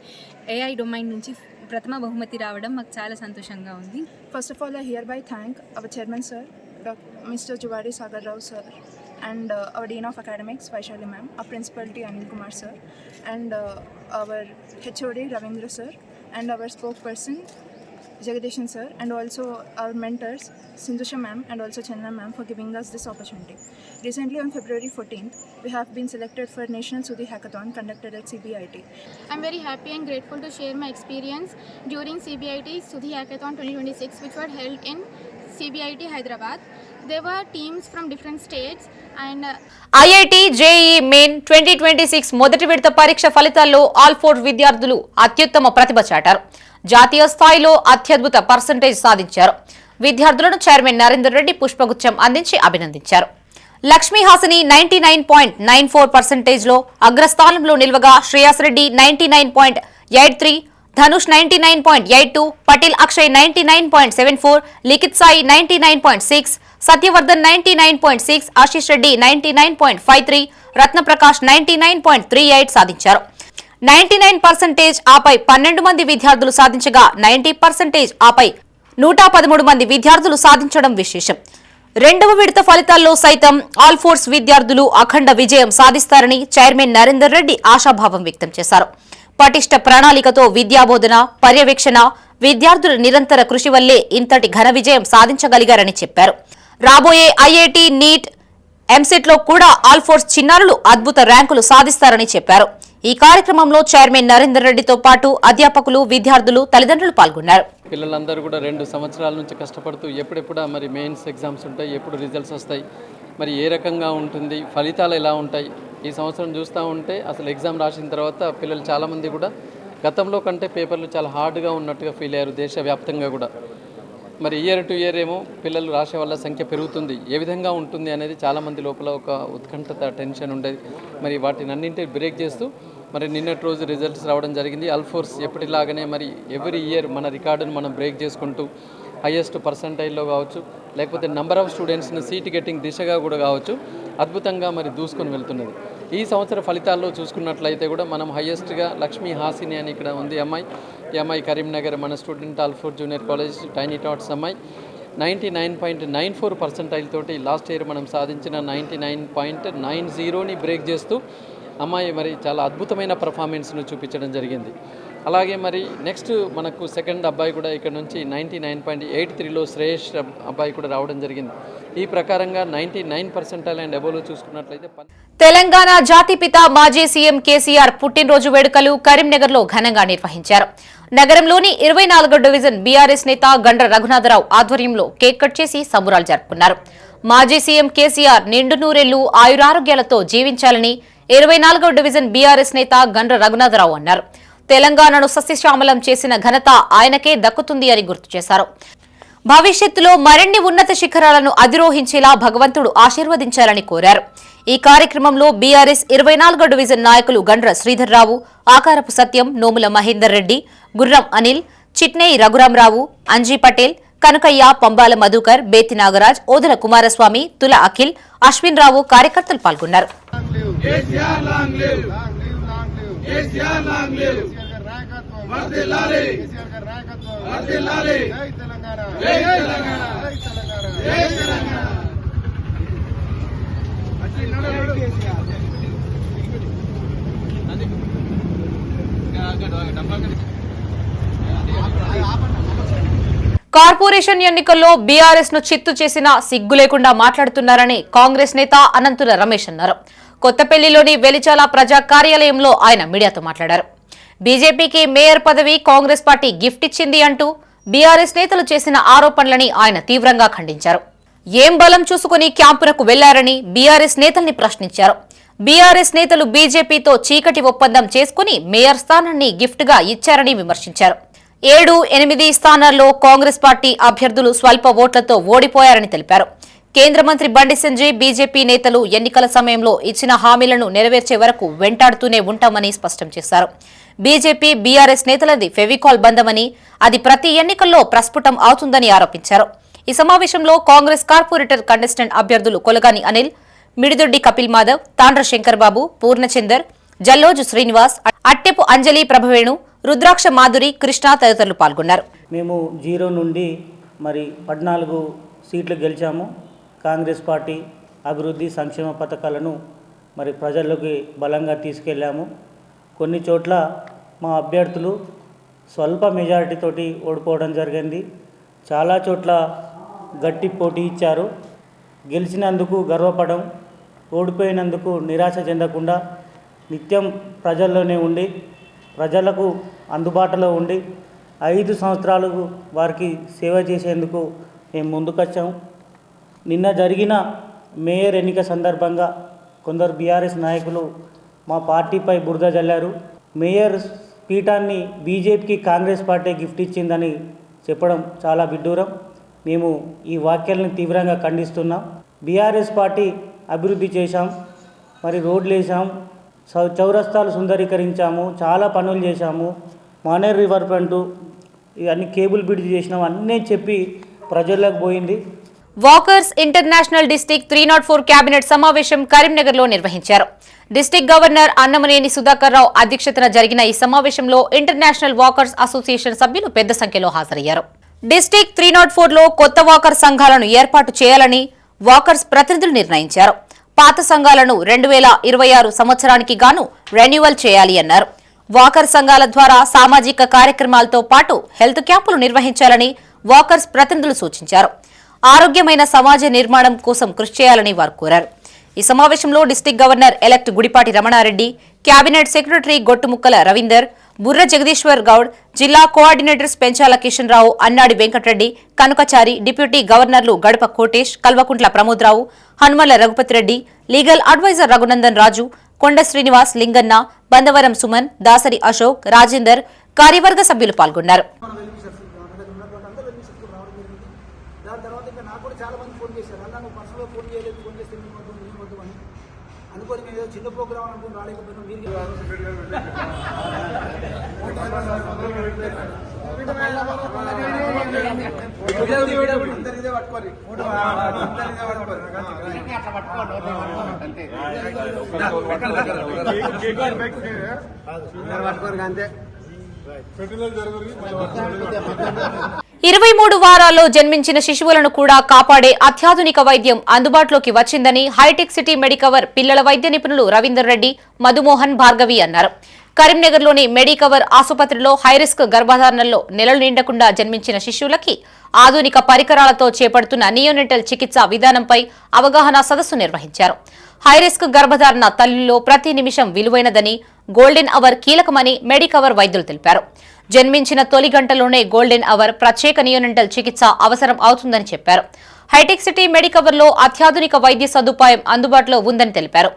ఏఐ డొమైన్ నుంచి ప్రథమ బహుమతి రావడం మాకు చాలా సంతోషంగా ఉంది. First of all I hereby thank our chairman sir mister Juvadi Sagar Rao sir and our Dean of Academics Vaishali ma'am, our Principal T Anil Kumar sir, and our HOD Ravindra sir, and our spokesperson Jagadishan sir, and also our mentors Sindhusha ma'am and also Chandna ma'am for giving us this opportunity. Recently on February 14th, we have been selected for National Sudhi Hackathon conducted at CBIT. I'm very happy and grateful to share my experience during CBIT Sudhi Hackathon 2026, which were held in CBIT Hyderabad. There were teams from different states and IIT JEE main 2026 మొదటి విడత పరీక్ష ఫలితాల్లో ఆల్-4 విద్యార్థులు అత్యుత్తమ ప్రతిభ చాటారు. జాతీయ స్థాయిలో అత్యద్భుత percentage సాధించారు. విద్యార్థులను చైర్మన్ నరేందర్ రెడ్డి పుష్పగుచ్చం అందించి అభినందించారు. లక్ష్మీ హాసిని 99.94% లో అగ్రస్థానంలో నిల్వగా శ్రేయాస్ రెడ్డి 99.83, ధనుష్ 99.82, పటేల్ అక్షయ్ 99.74, లిఖిత్ సాయి 99.6, సత్యవర్ధన్ 99.6, ఆశీష్ రెడ్డి 99.53, రత్నప్రకాష్ 99.38 సాధించారు. 99% ఆపై 12 మంది విద్యార్థులు సాధించగా 90% ఆపై 113 మంది విద్యార్థులు సాధించడం విశేషం. రెండవ విడత ఫలితాల్లో సైతం ఆల్ ఫోర్స్ విద్యార్థులు అఖండ విజయం సాధిస్తారని చైర్మన్ నరేందర్ రెడ్డి ఆశాభావం వ్యక్తం చేశారు. పటిష్ట ప్రణాళికతో విద్యాబోధన, పర్యవేక్షణ, విద్యార్థుల నిరంతర కృషి వల్లే ఇంతటి ఘన విజయం సాధించగలిగారని చెప్పారు. రాబోయే ఐఐటి, నీట్, ఎంసెట్లో కూడా ఆల్ ఫోర్స్ చిన్నారులు అద్భుత ర్యాంకులు సాధిస్తారని చెప్పారు. ఈ కార్యక్రమంలో చైర్మన్ నరేందర్ రెడ్డితో పాటు అధ్యాపకులు, విద్యార్థులు, తల్లిదండ్రులు పాల్గొన్నారు. పిల్లలందరూ కూడా 2 సంవత్సరాల నుంచి కష్టపడుతూ ఎప్పుడెప్పుడు మరి మెయిన్స్ ఎగ్జామ్స్ ఉంటాయి, ఎప్పుడు రిజల్ట్స్ వస్తాయి, మరి ఏ రకంగా ఉంటుంది, ఫలితాలు ఎలా ఉంటాయి, ఈ సంవత్సరం చూస్తూ ఉంటే అసలు ఎగ్జామ్ రాసిన తర్వాత పిల్లలు చాలామంది కూడా గతంలో కంటే పేపర్లు చాలా హార్డ్గా ఉన్నట్టుగా ఫీల్ అయ్యారు. దేశవ్యాప్తంగా కూడా మరి ఇయర్ టు ఇయర్ ఏమో పిల్లలు రాసే వాళ్ళ సంఖ్య పెరుగుతుంది. ఏ విధంగా ఉంటుంది అనేది చాలామంది లోపల ఒక ఉత్కంఠత, టెన్షన్ ఉండేది. మరి వాటిని అన్నింటినీ బ్రేక్ చేస్తూ మరి నిన్నటి రోజు రిజల్ట్స్ రావడం జరిగింది. ఆల్ఫోర్స్ ఎప్పటిలాగానే మరి ఎవ్రీ ఇయర్ మన రికార్డును మనం బ్రేక్ చేసుకుంటూ హైయెస్ట్ పర్సంటైల్లో కావచ్చు, లేకపోతే నెంబర్ ఆఫ్ స్టూడెంట్స్ని సీట్ గెట్టింగ్ దిశగా కూడా కావచ్చు, అద్భుతంగా మరి దూసుకొని వెళ్తున్నది. ఈ సంవత్సర ఫలితాల్లో చూసుకున్నట్లయితే కూడా మనం హైయెస్ట్గా లక్ష్మీ హాసిని అని ఇక్కడ ఉంది అమ్మాయి. ఈ అమ్మాయి కరీంనగర్ మన స్టూడెంట్ ఆల్4 జూనియర్ కాలేజ్ టైనీ టాట్స్ అమ్మాయి 99.94% తోటి లాస్ట్ ఇయర్ మనం సాధించిన 99.90ని బ్రేక్ చేస్తూ అమ్మాయి మరి చాలా అద్భుతమైన పర్ఫార్మెన్స్ను చూపించడం జరిగింది. అలాగే మరి నెక్స్ట్ మనకు సెకండ్ అబ్బాయి కూడా ఇక్కడ నుంచి 99.83లో శ్రేయస్ అబ్బాయి కూడా రావడం జరిగింది. ఈ ప్రకారంగా 99% అండ్ అబోవ్లో చూసుకున్నట్లయితే తెలంగాణ జాతిపిత మాజీ సీఎం కేసీఆర్ పుట్టినరోజు వేడుకలు కరీంనగర్లో ఘనంగా నిర్వహించారు. నగరంలోని 24వ డివిజన్ బీఆర్ఎస్ నేత గండ్ర రఘునాథరావు ఆధ్వర్యంలో కేక్ కట్ చేసి సంబురాలు జరుపుకున్నారు. మాజీ సీఎం కేసీఆర్ నిండు నూరేళ్లు ఆయురారోగ్యాలతో జీవించాలని 24వ డివిజన్ బీఆర్ఎస్ నేత గండ్ర రఘునాథరావు అన్నారు. తెలంగాణను సస్యశ్యామలం చేసిన ఘనత ఆయనకే దక్కుతుంది అని గుర్తు చేశారు. భవిష్యత్తులో మరిన్ని ఉన్నత శిఖరాలను అధిరోహించేలా భగవంతుడు ఆశీర్వదించాలని కోరారు. ఈ కార్యక్రమంలో బీఆర్ఎస్ 24వ డివిజన్ నాయకులు గండ్ర శ్రీధర్రావు, ఆకారపు సత్యం, నోముల మహేందర్ రెడ్డి, గుర్రం అనిల్, చిట్నేయి రఘురామరావు, అంజీ పటేల్, కనకయ్య, పంబాల మధుకర్, బేతి నాగరాజ్, ఓదల కుమారస్వామి, తుల అఖిల్, అశ్విన్ రావు కార్యకర్తలు పాల్గొన్నారు. కార్పొరేషన్ ఎన్నికల్లో బీఆర్ఎస్ ను చిత్తు చేసిన సిగ్గు లేకుండా మాట్లాడుతున్నారని కాంగ్రెస్ నేత అనంతుల రమేష్ అన్నారు. కొత్తపల్లిలోని వెలిచాల ప్రజా కార్యాలయంలో ఆయన మీడియాతో మాట్లాడారు. బీజేపీకి మేయర్ పదవి కాంగ్రెస్ పార్టీ గిఫ్ట్ ఇచ్చింది అంటూ బీఆర్ఎస్ నేతలు చేసిన ఆరోపణలని ఆయన తీవ్రంగా ఖండించారు. ఏం బలం చూసుకుని క్యాంపునకు వెళ్లారని బీఆర్ఎస్ నేతల్ని ప్రశ్నించారు. బీఆర్ఎస్ నేతలు బీజేపీతో చీకటి ఒప్పందం చేసుకుని మేయర్ స్థానాన్ని గిఫ్ట్ గా ఇచ్చారని విమర్శించారు. 7, 8 స్థానాల్లో కాంగ్రెస్ పార్టీ అభ్యర్థులు స్వల్ప ఓట్లతో ఓడిపోయారని తెలిపారు. కేంద్ర మంత్రి బండి సంజయ్ బీజేపీ నేతలు ఎన్నికల సమయంలో ఇచ్చిన హామీలను నెరవేర్చే వరకు వెంటాడుతూనే ఉంటామని స్పష్టం చేశారు. బీజేపీ బీఆర్ఎస్ నేతలది ఫెవికాల్ బంధమని, అది ప్రతి ఎన్నికల్లో ప్రస్ఫుటం అవుతుందని ఆరోపించారు. ఈ సమావేశంలో కాంగ్రెస్ కార్పొరేటర్ కంటెస్టెంట్ అభ్యర్థులు కొలగాని అనిల్, మిడిదొడ్డి కపిల్ మాధవ్, తాండ్ర శంకర్ బాబు, పూర్ణచందర్, జల్లోజు శ్రీనివాస్, అట్టెపు అంజలి ప్రభవేణు, రుద్రాక్ష మాధురి, కృష్ణ తదితరులు పాల్గొన్నారు. మేము 0 నుండి 14 సీట్లు గెలిచాము. కాంగ్రెస్ పార్టీ అభివృద్ధి సంక్షేమ పథకాలను ప్రజల్లోకి బలంగా తీసుకెళ్లాము. కొన్ని చోట్ల మా అభ్యర్థులు స్వల్ప మెజారిటీతోటి ఓడిపోవడం జరిగింది. చాలా చోట్ల గట్టి పోటీ ఇచ్చారు. గెలిచినందుకు గర్వపడం, ఓడిపోయినందుకు నిరాశ చెందకుండా నిత్యం ప్రజల్లోనే ఉండి ప్రజలకు అందుబాటులో ఉండి 5 సంవత్సరాలకు వారికి సేవ చేసేందుకు మేము ముందుకొచ్చాము. నిన్న జరిగిన మేయర్ ఎన్నిక సందర్భంగా కొందరు బీఆర్ఎస్ నాయకులు మా పార్టీపై బురద జల్లారు. మేయర్ పీఠాన్ని బీజేపీకి కాంగ్రెస్ పార్టీ గిఫ్ట్ ఇచ్చిందని చెప్పడం చాలా విడ్డూరం. మేము ఈ వ్యాఖ్యలను తీవ్రంగా ఖండిస్తున్నాం. బీఆర్ఎస్ పార్టీ అభివృద్ధి చేశాం, రోడ్లు వేసాం, చౌరస్తాలు సుందరీకరించాము, చాలా పనులు చేశాము, మానేర్ రివర్ ఫ్రంట్ ఇవన్నీ కేబుల్ బ్రిడ్జ్ చేసినాం అన్నీ చెప్పి ప్రజల్లోకి పోయింది. వాకర్స్ ఇంటర్నేషనల్ డిస్ట్రిక్ట్ 304 కేబినెట్ సమావేశం కరీంనగర్లో నిర్వహించారు. డిస్ట్రిక్ట్ గవర్నర్ అన్నమనేని సుధాకర్ రావు అధ్యక్షతన జరిగిన ఈ సమావేశంలో ఇంటర్నేషనల్ వాకర్స్ అసోసియేషన్ సభ్యులు పెద్ద సంఖ్యలో హాజరయ్యారు. డిస్ట్రిక్ట్ 304లో కొత్త వాకర్ సంఘాలను ఏర్పాటు చేయాలని వాకర్స్ ప్రతినిధులు నిర్ణయించారు. పాత సంఘాలను 2026 సంవత్సరానికి గాను రెన్యువల్ చేయాలి అన్నారు. వాకర్ సంఘాల ద్వారా సామాజిక కార్యక్రమాలతో పాటు హెల్త్ క్యాంపులు నిర్వహించాలని వాకర్స్ ప్రతినిధులు సూచించారు. ఆరోగ్యమైన సమాజ నిర్మాణం కోసం కృషి చేయాలని వారు కోరారు. ఈ సమావేశంలో district governor elect Gudipati Ramana Reddy, cabinet secretary Gottumukkala Ravinder, Burra Jagadishwar Goud, జిల్లా కోఆర్డినేటర్స్ పెంచాల కిషన్ రావు, అన్నాడి వెంకటరెడ్డి, కనుకచారి, డిప్యూటీ గవర్నర్లు గడప కోటేష్, కల్వకుంట్ల ప్రమోద్రావు, హనుమల రఘుపతిరెడ్డి, లీగల్ అడ్వైజర్ రఘునందన్ రాజు, కొండ శ్రీనివాస్, లింగన్న, బందవరం సుమన్, దాసరి అశోక్, రాజేందర్, కార్యవర్గ సభ్యులు పాల్గొన్నారు. చిన్న ప్రోగ్రామ్ అనుకుని రాలేకపోయినా అంతే 23 వారాల్లో జన్మించిన శిశువులను కూడా కాపాడే అత్యాధునిక వైద్యం అందుబాటులోకి వచ్చిందని హైటెక్ సిటీ మెడికవర్ పిల్లల వైద్య నిపుణులు రవీందర్ రెడ్డి, మధుమోహన్ భార్గవి అన్నారు. కరీంనగర్లోని మెడికవర్ ఆసుపత్రిలో హైరిస్క్ గర్భధారణలో నెలలు నిండకుండా జన్మించిన శిశువులకి ఆధునిక పరికరాలతో చేపడుతున్న నియోనెటల్ చికిత్సా విధానంపై అవగాహన సదస్సు నిర్వహించారు. హైరిస్క్ గర్భధారణ తల్లుల్లో ప్రతి నిమిషం విలువైనదని, గోల్డెన్ అవర్ కీలకమని మెడికవర్ వైద్యులు తెలిపారు. జన్మించిన తొలి గంటలోనే గోల్డెన్ అవర్ ప్రత్యేక నియోనెంటల్ చికిత్స అవసరం అవుతుందని చెప్పారు. హైటెక్ సిటీ మెడికవర్లో అత్యాధునిక వైద్య సదుపాయం అందుబాటులో ఉందని తెలిపారు.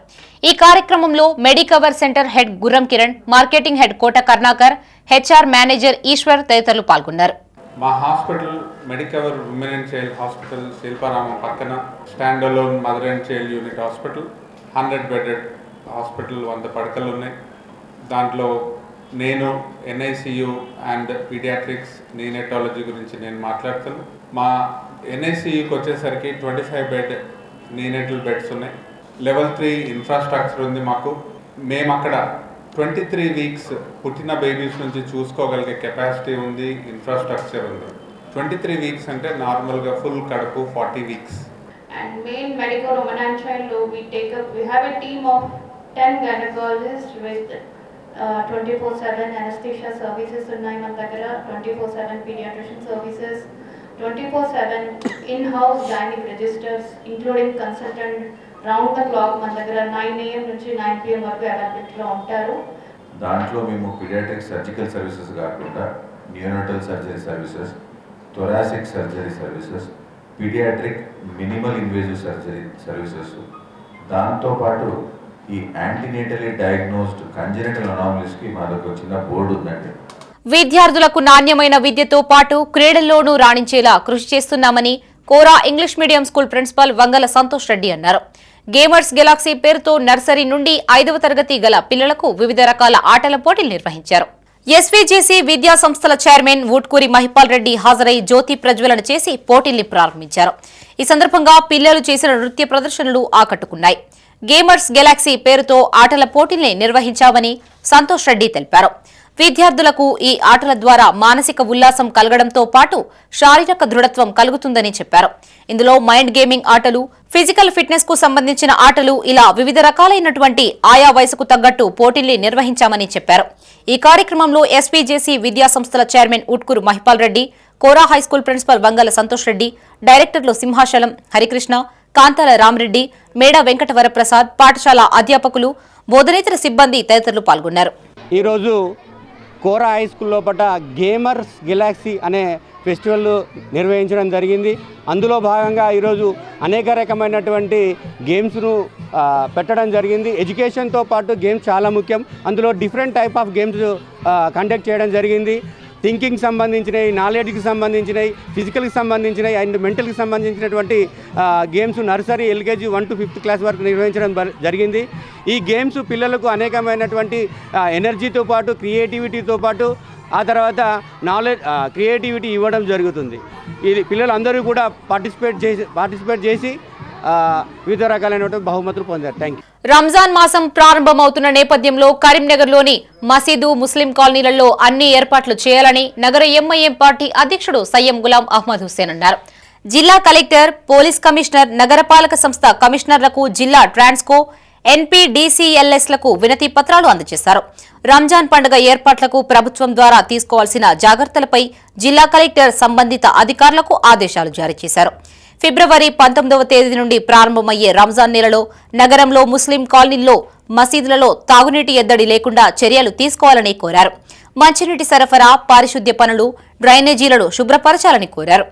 ఈ కార్యక్రమంలో Medicover centre head Gurram Kiran, marketing head Kota Karnakar, HR manager Eshwar తదితరులు పాల్గొన్నారు. మా hospital Medicover women and child hospital Shilparamam పక్కన stand alone mother and child unit hospital, 100 bedded hospital, 100 పడకలు ఉన్నాయి. దాంట్లో నేను ఎన్ఐసియు అండ్ పీడియాట్రిక్స్ నీనెటాలజీ గురించి నేను మాట్లాడుతాను. మా ఎన్ఐసియుకి వచ్చేసరికి 25 బెడ్ నీనెటల్ బెడ్స్ ఉన్నాయి. లెవెల్ 3 ఇన్ఫ్రాస్ట్రక్చర్ ఉంది మాకు. మేము అక్కడ 23 వీక్స్ పుట్టిన బేబీస్ నుంచి చూసుకోగలిగే కెపాసిటీ ఉంది, ఇన్ఫ్రాస్ట్రక్చర్ ఉంది. 23 వీక్స్ అంటే నార్మల్గా ఫుల్ కడుపు 40 weeks. And main medical women and child we have a team of 10 gynecologists with 24/7 anesthesia services ఉన్నాయి మన దగ్గర, 24/7 pediatrician services, 24/7 in-house gynec registers including consultant round the clock మన దగ్గర 9 AM నుంచి 9 PM వరకు అవైలబిలిటీలో ఉంటారు. దాంట్లో మేము పీడియాట్రిక్ సర్జికల్ సర్వీసెస్ కాకుండా neonatal surgery services, thoracic surgery services, pediatric minimal invasive surgery services, దాంతోపాటు ఈ యాంటీనేటలీ డయాగ్నోస్డ్ కంజెనిటల్ అనామలీస్కి మా దగ్గర వచ్చిన బోర్డు ఉందండి. విద్యార్థులకు నాణ్యమైన విద్యతో పాటు క్రీడల్లోనూ రాణించేలా కృషి చేస్తున్నామని Kora English medium school principal Vangala Santosh Reddy అన్నారు. గేమర్స్ గెలాక్సీ పేరుతో నర్సరీ నుండి 5వ తరగతి గల పిల్లలకు వివిధ రకాల ఆటల పోటీలు నిర్వహించారు. ఎస్వీజేసీ విద్యా సంస్థల చైర్మన్ వుట్కూరి మహిపాల్ రెడ్డి హాజరై జ్యోతి ప్రజ్వలన చేసి పోటీల్ని ప్రారంభించారు. ఈ సందర్భంగా పిల్లలు చేసిన నృత్య ప్రదర్శనలు ఆకట్టుకున్నాయి. గేమర్స్ గెలాక్సీ పేరుతో ఆటల పోటీల్ని నిర్వహించామని సంతోష్ రెడ్డి తెలిపారు. విద్యార్థులకు ఈ ఆటల ద్వారా మానసిక ఉల్లాసం కలగడంతో పాటు శారీరక దృఢత్వం కలుగుతుందని చెప్పారు. ఇందులో మైండ్ గేమింగ్ ఆటలు, ఫిజికల్ ఫిట్నెస్ కు సంబంధించిన ఆటలు, ఇలా వివిధ రకాలైనటువంటి ఆయా వయసుకు తగ్గట్టు పోటీల్ని నిర్వహించామని చెప్పారు. ఈ కార్యక్రమంలో ఎస్పీజేసీ విద్యా సంస్థల చైర్మన్ ఉట్కూరు మహిపాల్ రెడ్డి, కోరా హైస్కూల్ ప్రిన్సిపల్ వంగల సంతోష్ రెడ్డి, డైరెక్టర్లు సింహాచలం హరికృష్ణ, కాంతాల రామరెడ్డి, మేడ వెంకటవరప్రసాద్, పాఠశాల అధ్యాపకులు, బోధనేతర సిబ్బంది తదితరులు పాల్గొన్నారు. ఈరోజు కోరా హై స్కూల్ లోపల గేమర్స్ గెలాక్సీ అనే ఫెస్టివల్ నిర్వహించడం జరిగింది. అందులో భాగంగా ఈరోజు అనేక రకమైనటువంటి గేమ్స్ను పెట్టడం జరిగింది. ఎడ్యుకేషన్తో పాటు గేమ్స్ చాలా ముఖ్యం. అందులో different type of games conduct చేయడం జరిగింది. థింకింగ్కి సంబంధించినవి, నాలెడ్జ్కి సంబంధించినవి, ఫిజికల్కి సంబంధించినవి అండ్ మెంటల్కి సంబంధించినటువంటి games nursery, LKG 1 to 5th class వరకు నిర్వహించడం జరిగింది. ఈ గేమ్స్ పిల్లలకు అనేకమైనటువంటి ఎనర్జీతో పాటు, క్రియేటివిటీతో పాటు, ఆ తర్వాత క్రియేటివిటీ ఇవ్వడం జరుగుతుంది. ఇది పిల్లలందరూ కూడా పార్టిసిపేట్ చేసి వివిధ రకాలైన బహుమతులు పొందారు. Thank you. రంజాన్ మాసం ప్రారంభమవుతున్న నేపథ్యంలో కరీంనగర్లోని మసీదు, ముస్లిం కాలనీలలో అన్ని ఏర్పాట్లు చేయాలని నగర ఎంఐఎం పార్టీ అధ్యక్షుడు సయ్యం గులాం అహ్మద్ హుస్సేన్ అన్నారు. జిల్లా కలెక్టర్, పోలీస్ కమిషనర్, నగరపాలక సంస్థ కమిషనర్లకు జిల్లా ట్రాన్స్కో, ఎన్పీడీసీఎల్ఎస్లకు వినతి పత్రాలు అందజేశారు. రంజాన్ పండుగ ఏర్పాట్లకు ప్రభుత్వం ద్వారా తీసుకోవాల్సిన జాగ్రత్తలపై జిల్లా కలెక్టర్ సంబంధిత అధికారులకు ఆదేశాలు జారీ చేశారు. ఫిబ్రవరి 19వ తేదీ నుండి ప్రారంభమయ్యే రంజాన్ నెలలో నగరంలో ముస్లిం కాలనీల్లో, మసీదులలో తాగునీటి ఎద్దడి లేకుండా చర్యలు తీసుకోవాలని కోరారు. మంచినీటి సరఫరా, పారిశుద్ధ్య పనులు, డ్రైనేజీలను శుభ్రపరచాలని కోరారు.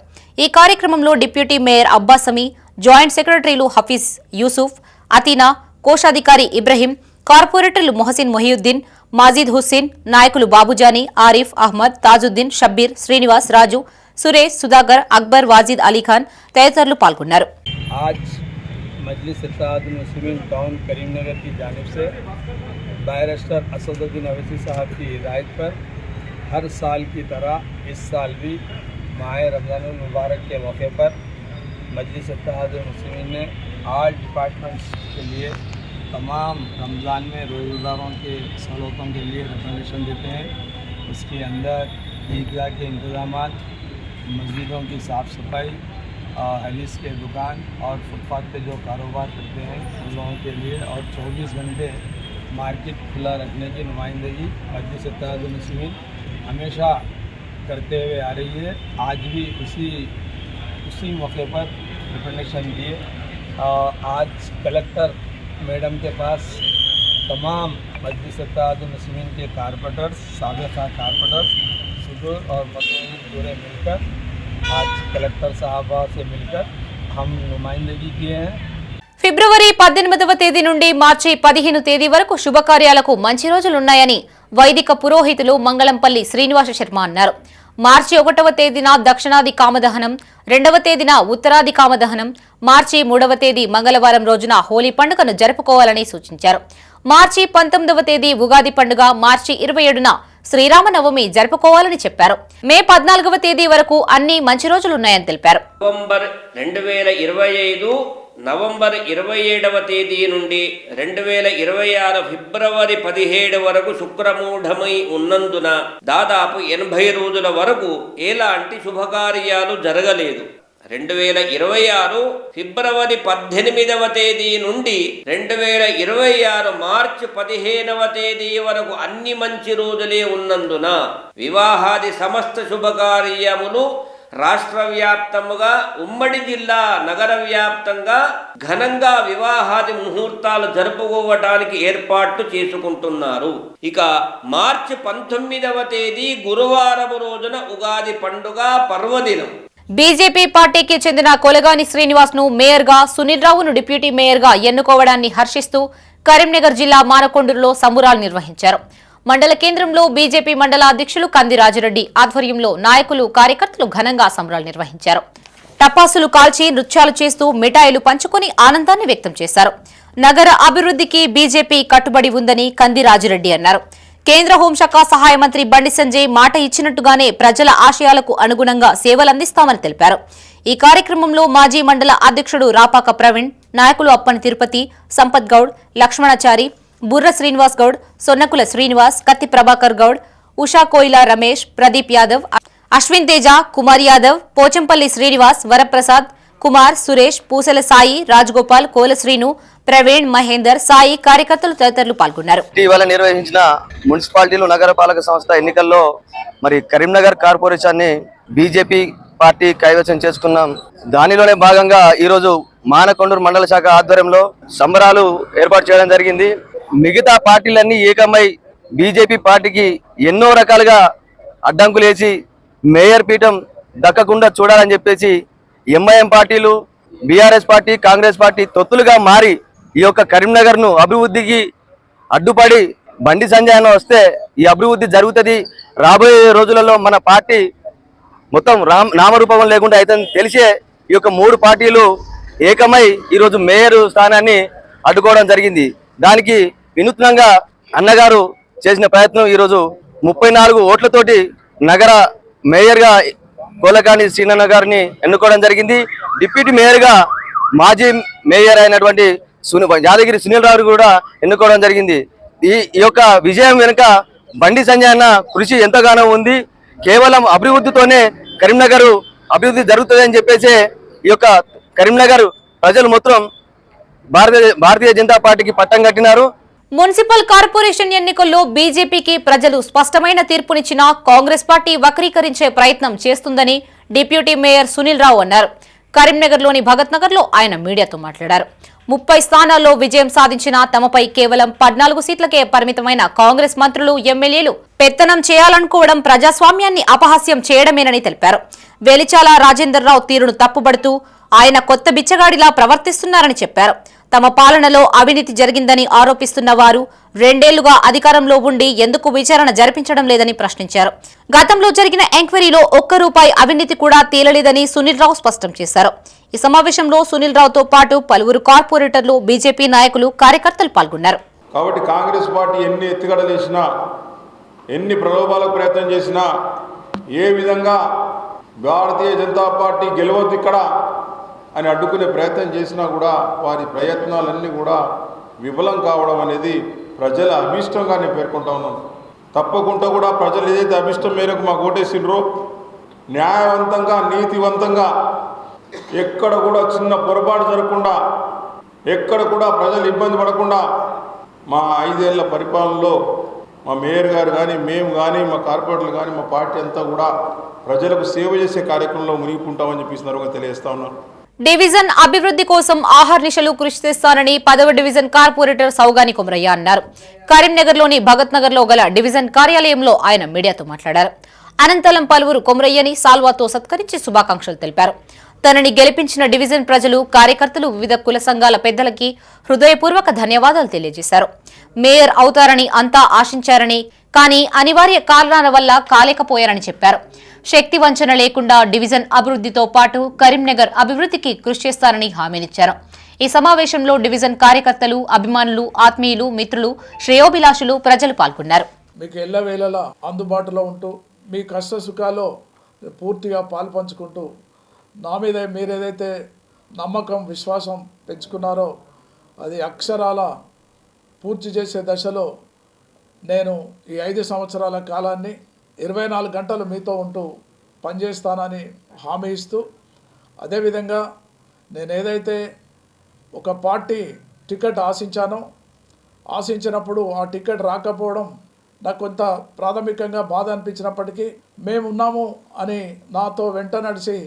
ఈ కార్యక్రమంలో డిప్యూటీ మేయర్ అబ్బాసమి, జాయింట్ సెక్రటరీలు హఫీజ్ యూసుఫ్, అతీనా, కోశాధికారి ఇబ్రహీం, కార్పొరేటర్లు మొహసిన్ మొహియుద్దీన్, మాజీద్ హుస్సేన్, నాయకులు బాబుజానీ, ఆరిఫ్, అహ్మద్, తాజుద్దీన్, షబ్బీర్, శ్రీనివాస్, రాజు, సురేష్, సుధాకర్, అక్బర్, వాజిద్ అలీ ఖాన్ తదితరులు పాల్గొన్నారు. आज मजलिस इत्तेहादुल मुस्लिमीन टाउन करीमनगर की जानिब से बैरिस्टर असदुद्दीन अवैसी साहब की हिदायत पर हर साल की तरह इस साल भी माह रमज़ानुल मुबारक के मौके पर मजलिस इत्तेहादुल मुस्लिमीन ने ऑल डिपार्टमेंट्स के लिए तमाम रमज़ान में रोज़ेदारों के सहूलतों के लिए रिकमेंडेशन देते हैं. इसके अंदर ईदगाह के इंतजाम, मस्जिदों की साफ़ सफाई, हदीस के दुकान और फुटपाथ पे जो कारोबार करते हैं उन लोगों के लिए, और 24 घंटे मार्केट खुला रखने की नुमाइंदगी मजलिस इत्तेहादुल मुस्लिमीन हमेशा करते हुए आ रही है. आज भी उसी मौके पर रिकमेंडेशन दिए. आज कलेक्टर मैडम के पास तमाम मजलिस इत्तेहाद-उल-मुस्लिमीन के कारपोरेटर्स, साबिक़ा कारपोरेटर्स, सदर और मतबूल पूरे मिलकर आज कलेक्टर साहबा से मिलकर हम नुमाइंदगी किए हैं। ఫిబ్రవరి 18వ తేదీ నుండి మార్చి 15 తేదీ వరకు శుభకార్యాలకు మంచి రోజులున్నాయని వైదిక పురోహితులు మంగళంపల్లి శ్రీనివాస శర్మ అన్నారు. మార్చి 1వ తేదీన దక్షిణాది కామదహనం, 2వ తేదీన ఉత్తరాది కామదహనం, మార్చి 3వ తేదీ మంగళవారం రోజున హోలీ పండుగను జరుపుకోవాలని సూచించారు. మార్చి 19వ తేదీ ఉగాది పండుగ, మార్చి 27న శ్రీరామనవమి జరుపుకోవాలని చెప్పారు. మే 14వ తేదీ వరకు అన్ని మంచి రోజులున్నాయని తెలిపారు. నవంబర్ 2025 నవంబర్ 27వ తేదీ నుండి 2026 ఫిబ్రవరి 17 వరకు శుక్రమూఢమై ఉన్నందున దాదాపు 80 రోజుల వరకు ఎలాంటి శుభకార్యాలు జరగలేదు. 2026 ఫిబ్రవరి 18వ తేదీ నుండి 2026 మార్చి 15వ తేదీ వరకు అన్ని మంచి రోజులే ఉన్నందున వివాహాది సమస్త శుభకార్యములు రాష్ట్ర వ్యాప్తముగా, ఉమ్మడి జిల్లా నగర వ్యాప్తంగా ఘనంగా వివాహాది ముహూర్తాలు జరుపుకోవడానికి ఏర్పాట్లు చేసుకుంటున్నారు. ఇక మార్చి 19వ తేదీ గురువారం రోజున ఉగాది పండుగ పర్వదినం. బీజేపీ పార్టీకి చెందిన కొలగాని శ్రీనివాస్ ను మేయర్ గా, సునీల్ రావును డిప్యూటీ మేయర్ గా ఎన్నుకోవడాన్ని హర్షిస్తూ కరీంనగర్ జిల్లా మానకొండూరులో సంబురాలు నిర్వహించారు. మండల కేంద్రంలో బీజేపీ మండల అధ్యక్షులు కంది రాజిరెడ్డి ఆధ్వర్యంలో నాయకులు, కార్యకర్తలు ఘనంగా సంబరాలు నిర్వహించారు. టపాసులు కాల్చి నృత్యాలు చేస్తూ మిఠాయిలు పంచుకొని ఆనందాన్ని వ్యక్తం చేశారు. నగర అభివృద్ధికి బీజేపీ కట్టుబడి ఉందని కంది రాజిరెడ్డి అన్నారు. కేంద్ర హోంశాఖ సహాయ మంత్రి బండి సంజయ్ మాట ఇచ్చినట్టుగానే ప్రజల ఆశయాలకు అనుగుణంగా సేవలందిస్తామని తెలిపారు. ఈ కార్యక్రమంలో మాజీ మండల అధ్యక్షుడు రాపాక ప్రవీణ్, నాయకులు అప్పని తిరుపతి, సంపత్ గౌడ్, లక్ష్మణాచారి, బుర్ర శ్రీనివాస్ గౌడ్, సొన్నకుల శ్రీనివాస్, కత్తి ప్రభాకర్ గౌడ్, ఉషా కోయిలా రమేష్, ప్రదీప్ యాదవ్, అశ్విన్ తేజ, కుమార్ యాదవ్, పోచంపల్లి శ్రీనివాస్, వరప్రసాద్, కుమార్, సురేష్, పూసల సాయి, రాజగోపాల్, కోల శ్రీను, ప్రవీణ్, మహేందర్, సాయి, కార్యకర్తలు తదితరులు పాల్గొన్నారు. ఇటీవల నిర్వహించిన మున్సిపాలిటీలు, నగరపాలక సంస్థ ఎన్నికల్లో మరి కరీంనగర్ కార్పొరేషన్ని బీజేపీ పార్టీ కైవసం చేసుకున్నాం. దానిలోనే భాగంగా ఈరోజు మానకొండూరు మండల శాఖ ఆధ్వర్యంలో సంబరాలు ఏర్పాటు చేయడం జరిగింది. మిగతా పార్టీలన్నీ ఏకమై బీజేపీ పార్టీకి ఎన్నో రకాలుగా అడ్డంకులు వేసి మేయర్ పీఠం దక్కకుండా చూడాలని చెప్పేసి ఎంఐఎం పార్టీలు, బీఆర్ఎస్ పార్టీ, కాంగ్రెస్ పార్టీ తొత్తులుగా మారి ఈ యొక్క కరీంనగర్ను అభివృద్ధికి అడ్డుపడి బండి సంజయ్ అన్న వస్తే ఈ అభివృద్ధి జరుగుతుంది. రాబోయే రోజులలో మన పార్టీ మొత్తం నామరూపం లేకుండా అయితే తెలిసే ఈ యొక్క 3 పార్టీలు ఏకమై ఈరోజు మేయర్ స్థానాన్ని అడ్డుకోవడం జరిగింది. దానికి వినూత్నంగా అన్నగారు చేసిన ప్రయత్నం ఈరోజు 34 ఓట్లతోటి నగర మేయర్గా కోలకాని శ్రీనన్న గారిని ఎన్నుకోవడం జరిగింది. డిప్యూటీ మేయర్గా మాజీ మేయర్ అయినటువంటి యాదగిరి సునీల్ రావు కూడా ఎన్నుకోవడం జరిగింది. ఈ యొక్క విజయం వెనుక బండి సంజయ్ అన్న కృషి ఎంతగానో ఉంది. కేవలం అభివృద్ధితోనే కరీంనగర్ అభివృద్ధి జరుగుతుంది అని చెప్పేసి ఈ యొక్క కరీంనగర్ ప్రజలు మొత్తం భారతీయ జనతా పార్టీకి పట్టం కట్టినారు. మున్సిపల్ కార్పొరేషన్ ఎన్నికల్లో బీజేపీకి ప్రజలు స్పష్టమైన తీర్పునిచ్చినా కాంగ్రెస్ పార్టీ వక్రీకరించే ప్రయత్నం చేస్తుందని డిప్యూటీ మేయర్ సునీల్ రావు అన్నారు. కరీంనగర్లోని భగత్ నగర్లో ఆయన మీడియాతో మాట్లాడారు. 30 స్థానాల్లో విజయం సాధించిన తమపై కేవలం 14 సీట్లకే పరిమితమైన కాంగ్రెస్ మంత్రులు, ఎమ్మెల్యేలు పెత్తనం చేయాలనుకోవడం ప్రజాస్వామ్యాన్ని అపహాస్యం చేయడమేనని తెలిపారు. వెలిచాల రాజేందర్ రావు తీరును తప్పుబడుతూ ఆయన కొత్త బిచ్చగాడిలా ప్రవర్తిస్తున్నారని చెప్పారు. తమ పాలనలో అవినీతి జరిగిందని ఆరోపిస్తున్న వారు 2 ఏళ్లుగా అధికారంలో ఉండి ఎందుకు విచారణ జరిపించడం లేదని ప్రశ్నించారు. గతంలో జరిగిన ఎంక్వైరీలో ₹1 అవినీతి కూడా తేలలేదని సునీల్ రావు స్పష్టం చేశారు. ఈ సమావేశంలో సునీల్ రావుతో పాటు పలువురు కార్పొరేటర్లు, బీజేపీ నాయకులు, కార్యకర్తలు పాల్గొన్నారు. కాబట్టి కాంగ్రెస్ పార్టీ ఎన్ని ఎత్తుగడలు చేసినా, ఎన్ని ప్రలోభాలకు ప్రయత్నం చేసినా, ఏ విధంగా భారతీయ జనతా పార్టీ గెలవద్దు ఇక్కడ అని అడ్డుకునే ప్రయత్నం చేసినా కూడా వారి ప్రయత్నాలన్నీ కూడా విఫలం కావడం అనేది ప్రజల అభిష్టంగా నేను పేర్కొంటా ఉన్నాను. తప్పకుండా కూడా ప్రజలు ఏదైతే అభిష్టం మేరకు మాకు ఓటేసిండ్రో న్యాయవంతంగా, నీతివంతంగా, ఎక్కడ కూడా చిన్న పొరపాటు జరగకుండా, ఎక్కడ కూడా ప్రజలు ఇబ్బంది పడకుండా మా 5 ఏళ్ల పరిపాలనలో మా మేయర్ గారు కానీ, మేము కానీ, మా కార్పొరేటర్లు కానీ, మా పార్టీ అంతా కూడా ప్రజలకు సేవ చేసే కార్యక్రమంలో మునిగిపోతామని చెప్పి తెలియజేస్తా ఉన్నాను. డివిజన్ అభివృద్ధి కోసం ఆహర్నిశలు కృషి చేస్తానని 10వ డివిజన్ కార్పొరేటర్ సౌగాని కొమరయ్య అన్నారు. కరీంనగర్లోని భగత్ నగర్లో గల డివిజన్ కార్యాలయంలో ఆయన మీడియాతో మాట్లాడారు. అనంతరం పలువురు కొమరయ్యని సాల్వాతో సత్కరించి శుభాకాంక్షలు తెలిపారు. తనని గెలిపించిన డివిజన్ ప్రజలు, కార్యకర్తలు, వివిధ కుల సంఘాల పెద్దలకి హృదయపూర్వక ధన్యవాదాలు తెలియజేశారు. మేయర్ అవుతారని అంతా ఆశించారని, కానీ అనివార్య కారణాల వల్ల కాలేకపోయారని చెప్పారు. శక్తి వంచన లేకుండా డివిజన్ అభివృద్ధితో పాటు కరీంనగర్ అభివృద్ధికి కృషి చేస్తారని హామీనిచ్చారు. ఈ సమావేశంలో డివిజన్ కార్యకర్తలు, అభిమానులు, ఆత్మీయులు, మిత్రులు, శ్రేయోభిలాషులు, ప్రజలు పాల్గొన్నారు. మీకు ఎల్లవేళలా అందుబాటులో ఉంటూ మీ కష్ట సుఖాల్లో పూర్తిగా పాల్పంచుకుంటూ నా మీద మీరు ఏదైతే నమ్మకం, విశ్వాసం పెంచుకున్నారో అది అక్షరాల పూర్తి చేసే దశలో నేను ఈ 5 సంవత్సరాల కాలాన్ని 24 గంటలు మీతో ఉంటూ పనిచేస్తానని హామీ ఇస్తూ, అదేవిధంగా నేను ఏదైతే ఒక పార్టీ టికెట్ ఆశించినప్పుడు ఆ టికెట్ రాకపోవడం నాకు కొంత ప్రాథమికంగా బాధ అనిపించినప్పటికీ మేమున్నాము అని నాతో వెంట నడిచి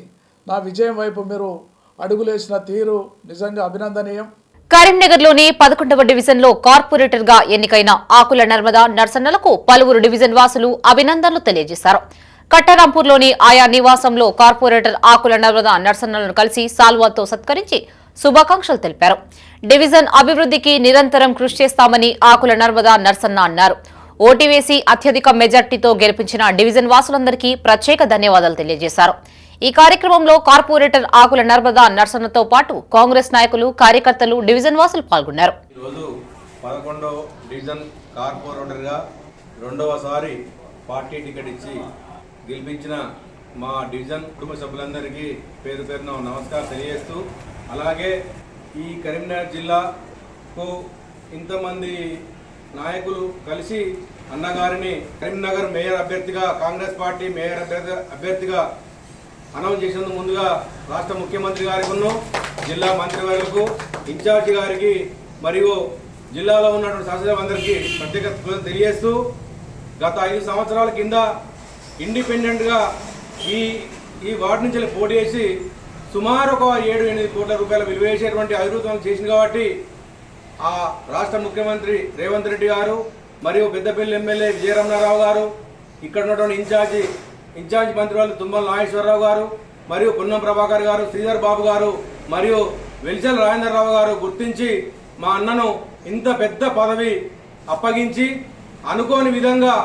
నా విజయం వైపు మీరు అడుగులేసిన తీరు నిజంగా అభినందనీయం. కరీంనగర్లోని 11వ డివిజన్లో కార్పొరేటర్ గా ఎన్నికైన ఆకుల నర్మద నర్సన్నలకు పలువురు డివిజన్ వాసులు అభినందనలు తెలియజేశారు. కట్టరాంపూర్లోని ఆయా నివాసంలో కార్పొరేటర్ ఆకుల నర్మద నర్సన్నలను కలిసి సాల్వాతో సత్కరించి శుభాకాంక్షలు తెలిపారు. డివిజన్ అభివృద్ధికి నిరంతరం కృషి చేస్తామని ఆకుల నర్మద నర్సన్న అన్నారు. ఓటు వేసి అత్యధిక మెజార్టీతో గెలిపించిన డివిజన్ వాసులందరికీ ప్రత్యేక ధన్యవాదాలు తెలియజేశారు. ఈ కార్యక్రమంలో కార్పొరేటర్ ఆకుల నర్మదా నర్సన్నతో పాటు కాంగ్రెస్ నాయకులు, కార్యకర్తలు, డివిజన్ వాసులు పాల్గొన్నారు. ఈరోజు 11వ డివిజన్ కార్పొరేటర్గా రెండవసారి పార్టీ టికెట్ ఇచ్చి గెలిపించిన మా డివిజన్ కుటుంబ సభ్యులందరికీ పేరు పేరున నమస్కారం తెలియజేస్తూ, అలాగే ఈ కరీంనగర్ జిల్లాకు ఇంతమంది నాయకులు కలిసి అన్నగారిని కరీంనగర్ మేయర్ అభ్యర్థిగా, కాంగ్రెస్ పార్టీ మేయర్ అభ్యర్థిగా అనౌన్స్ చేసినందుకు ముందుగా రాష్ట్ర ముఖ్యమంత్రి గారికి, జిల్లా మంత్రివర్యులకు, ఇన్ఛార్జి గారికి మరియు జిల్లాలో ఉన్నటువంటి శాసనసభ్యులందరికీ ప్రత్యేక కృతజ్ఞతలు తెలియజేస్తూ, గత 5 సంవత్సరాల కింద ఇండిపెండెంట్గా ఈ వార్డు నుంచి పోటీ చేసి సుమారు ఒక 7-8 కోట్ల రూపాయల విలువ చేసేటువంటి అభివృద్ధి చేసింది. కాబట్టి ఆ రాష్ట్ర ముఖ్యమంత్రి రేవంత్ రెడ్డి గారు మరియు పెద్దపల్లి ఎమ్మెల్యే విజయరమణారావు గారు, ఇక్కడ ఉన్నటువంటి ఇన్ఛార్జ్ మంత్రి వాళ్ళు తుమ్మల నాగేశ్వరరావు గారు మరియు పొన్నం ప్రభాకర్ గారు, శ్రీధర్ బాబు గారు మరియు వెలిచల రాజేంద్రరావు గారు గుర్తించి మా అన్నను ఇంత పెద్ద పదవి అప్పగించి అనుకోని విధంగా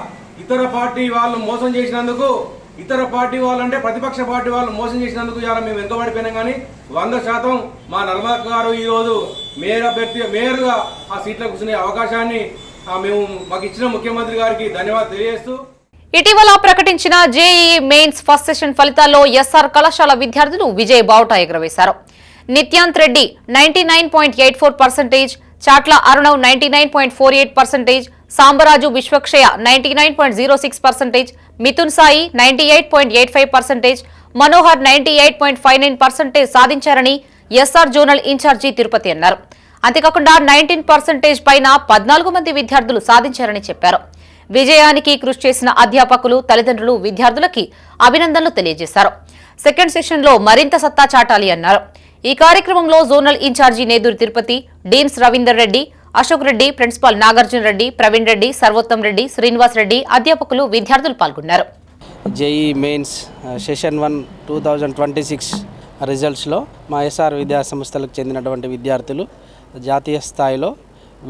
ఇతర పార్టీ వాళ్ళు మోసం చేసినందుకు, ఇతర పార్టీ వాళ్ళంటే ప్రతిపక్ష పార్టీ వాళ్ళు మోసం చేసినందుకు ఇలా మేము వెనుకబడిపోయినాం. కానీ 100% మా నర్మద గారు ఈరోజు మేయర్గా ఆ సీట్లో కూర్చునే అవకాశాన్ని మేము మాకు ఇచ్చిన ముఖ్యమంత్రి గారికి ధన్యవాదాలు తెలియజేస్తూ, ఇటీవల ప్రకటించిన జేఈఈ మెయిన్స్ ఫస్ట్ సెషన్ ఫలితాల్లో ఎస్ఆర్ కళాశాల విద్యార్థులు విజయ బావుటా ఎగురవేశారు. నిత్యాంత్ రెడ్డి 99.84%, చాట్ల అరుణవ్ 99.48%, సాంబరాజు విశ్వక్షయ 99.06%, మిథున్ సాయి 98.85%, మనోహర్ 98.59% సాధించారని ఎస్ఆర్ జోనల్ ఇన్ఛార్జి తిరుపతి అన్నారు. అంతేకాకుండా 19% పైన 14 మంది విద్యార్థులు సాధించారని చెప్పారు. విజయానికి కృషి చేసిన అధ్యాపకులు, తల్లిదండ్రులు, విద్యార్థులకి అభినందనలు తెలియజేశారు. సెకండ్ సెషన్లో మరింత సత్తా చాటాలి అన్నారు. ఈ కార్యక్రమంలో zonal incharge Neduri Tirupati, deans Ravinder Reddy, Ashok Reddy, principal Nagarjuna Reddy, Praveen Reddy, Sarvottam Reddy, Srinivas Reddy, అధ్యాపకులు, విద్యార్థులు పాల్గొన్నారు. జేఈ మెయిన్స్ సెషన్ 1 2026 రిజల్ట్స్లో మా ఎస్ఆర్ విద్యా సంస్థలకు చెందినటువంటి విద్యార్థులు జాతీయ స్థాయిలో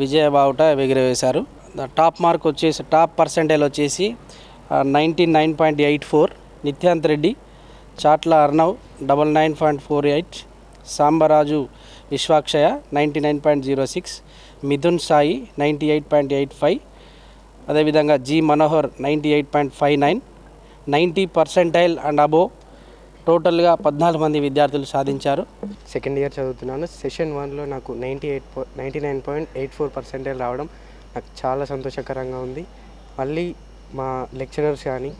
విజయ బావుట ఎగురవేశారు. టాప్ మార్క్ వచ్చేసి, టాప్ పర్సెంటేజ్ వచ్చేసి 99.84, నిత్యాంత్ రెడ్డి, చాట్ల అర్ణవ్ 99.48, సాంబరాజు విశ్వాక్షయ 99.06, మిథున్ సాయి 98.85, అదేవిధంగా జి మనోహర్ 98.59, 90% అండ్ అబోవ్ టోటల్గా 14 మంది విద్యార్థులు సాధించారు. సెకండ్ ఇయర్ చదువుతున్నాను. సెషన్ 1లో నాకు 99.84% రావడం నాకు చాలా సంతోషకరంగా ఉంది. మళ్ళీ మా లెక్చరర్స్ కానీ,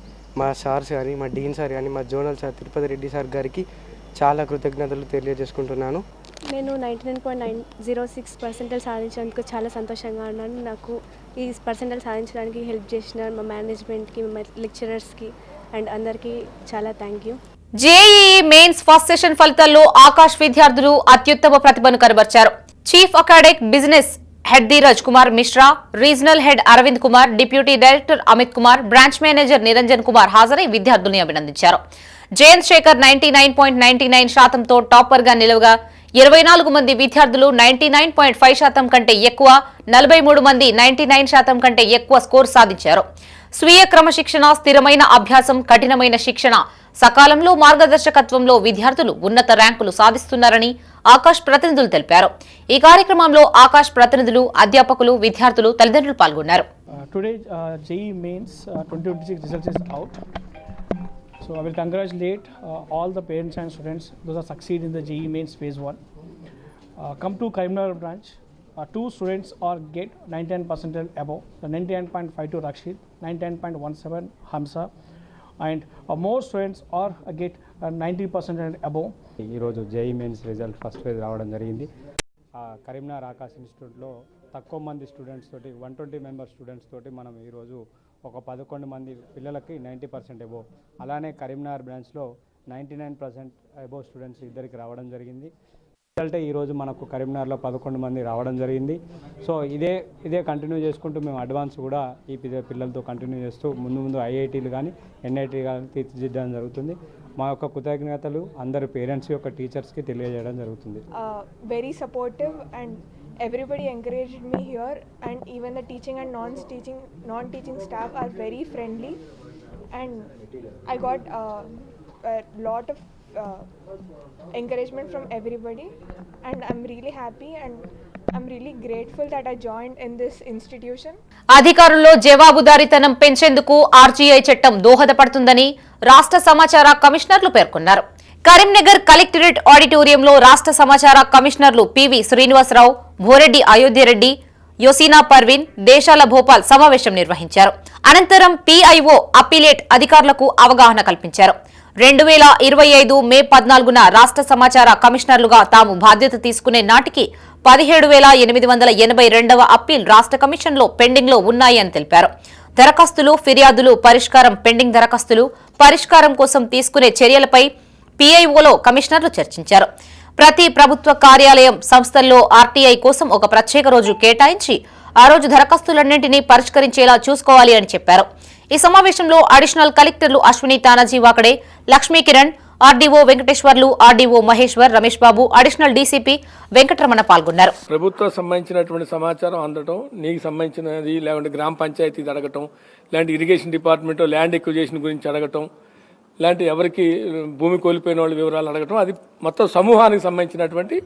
మా సార్స్ కానీ, మా డీన్ సార్ కానీ, మా zonal sir Tirupati Reddy sir గారికి చాలా కృతజ్ఞతలు తెలియజేసుకుంటున్నాను. నేను 99.06% సాధించినందుకు చాలా సంతోషంగా ఉన్నాను. నాకు ఈ పర్సెంటేజ్ సాధించడానికి హెల్ప్ చేసిన మా మేనేజ్మెంట్కి, మా లెక్చరర్స్కి అండ్ అందరికీ చాలా thank you. JEE mains first session ఫలితాల్లో ఆకాష్ విద్యార్థులు అత్యుత్తమ ప్రతిభను కనబర్చారు. Chief academic business head Dheeraj Kumar Mishra, regional head Aravind Kumar, deputy director Amit Kumar, branch manager Niranjan Kumar హాజరై విద్యార్థుల్ని అభినందించారు. జయంత్ శేఖర్ 99.99% టాపర్ గా నిలవగా 24 మంది విద్యార్థులు 99.5% కంటే ఎక్కువ, 43 మంది 99% కంటే ఎక్కువ స్కోర్ సాధించారు. స్వీయ క్రమశిక్షణ, స్థిరమైన అభ్యాసం, కఠినమైన శిక్షణ, సకాలంలో మార్గదర్శకత్వంలో విద్యార్థులు ఉన్నత ర్యాంకులు సాధిస్తున్నారని ఆకాష్ ప్రతినిధులు తెలిపారు. ఈ కార్యక్రమంలో ఆకాష్ ప్రతినిధులు, అధ్యాపకులు, విద్యార్థులు, తల్లిదండ్రులు పాల్గొన్నారు. Today JEE Mains 2026 results is out. So I will congratulate all the parents and students those are succeed in the JEE Mains phase 1. Come to Karimnagar branch. 2 students are get 99% above. The 99.52 Rakshit, 99.17 Hamza, and more students are get 90% above. ఈరోజు JEE mains result first phase రావడం జరిగింది. కరీంనగర్ ఆకాశ్ ఇన్స్టిట్యూట్లో తక్కువ మంది students తోటి 120 member students తోటి మనం ఈరోజు ఒక 11 మంది పిల్లలకి 90% అబోవ్, అలానే కరీంనగర్ బ్రాంచ్లో 99% అబోవ్ స్టూడెంట్స్ ఇద్దరికి రావడం జరిగింది. రిజల్టే ఈరోజు మనకు కరీంనగర్లో 11 మంది రావడం జరిగింది. సో ఇదే కంటిన్యూ చేసుకుంటూ మేము అడ్వాన్స్ కూడా ఈ పిల్లలతో కంటిన్యూ చేస్తూ ముందు ఐఐటీలు కానీ ఎన్ఐటీ కానీ తీర్చిదిద్దడం జరుగుతుంది. మా యొక్క కృతజ్ఞతలు అందరు పేరెంట్స్ యొక్క టీచర్స్కి తెలియజేయడం జరుగుతుంది. Very supportive and everybody encouraged me here, and even the teaching and non-teaching staff are very friendly, and I got a lot of encouragement from everybody, and I'm really happy and I'm really grateful that I joined in this institution. అధికారుల్లో జవాబుదారీతనం పెంచేందుకు RGI చట్టం దోహదపడుతుందని రాష్ట్ర సమాచార కమిషనర్లు పేర్కొన్నారు. Karimnagar collectorate ఆడిటోరియంలో రాష్ట్ర సమాచార కమిషనర్లు పివి శ్రీనివాసరావు, భోరెడ్డి అయోధ్యరెడ్డి, యోసీనా పర్వీన్, దేశాల భోపాల్ సమావేశం నిర్వహించారు. అనంతరం పిఐఓ అప్పీలేట్ అధికారులకు అవగాహన కల్పించారు. 2025 మే 14న రాష్ట్ర సమాచార కమిషనర్లుగా తాము బాధ్యత తీసుకునే నాటికి 17,882వ అప్పీల్ రాష్ట్ర కమిషన్లో పెండింగ్లో ఉన్నాయని తెలిపారు. దరఖాస్తులు, ఫిర్యాదులు పరిష్కారం, పెండింగ్ దరఖాస్తులు పరిష్కారం కోసం తీసుకునే చర్యలపై పిఐఓలో కమిషనర్లు చర్చించారు. ప్రతి ప్రభుత్వ కార్యాలయం, సంస్థల్లో ఆర్టీఐ కోసం ఒక ప్రత్యేక రోజు కేటాయించి ఆ రోజు దరఖాస్తులన్నింటినీ పరిష్కరించేలా చూసుకోవాలి అని చెప్పారు. ఈ సమావేశంలో అడిషనల్ కలెక్టర్లు Ashwini Tanaji Wakade, Lakshmi Kiran, RDO Venkateswarlu, RDO Maheshwar, Ramesh Babu, additional DCP Venkataramana పాల్గొన్నారు. ప్రభుత్వం సంబంధించినటువంటి సమాచారం అందటం, నీకు సంబంధించినది లేకుంటే గ్రామ పంచాయతీ అడగటం, ఇలాంటి ఇరిగేషన్ డిపార్ట్మెంట్ ల్యాండ్ ఎక్విజిషన్ గురించి అడగటం, ఇలాంటి ఎవరికి భూమి కోల్పోయిన వాళ్ళ వివరాలు అడగటం, అది మొత్తం సమూహానికి సంబంధించినటువంటి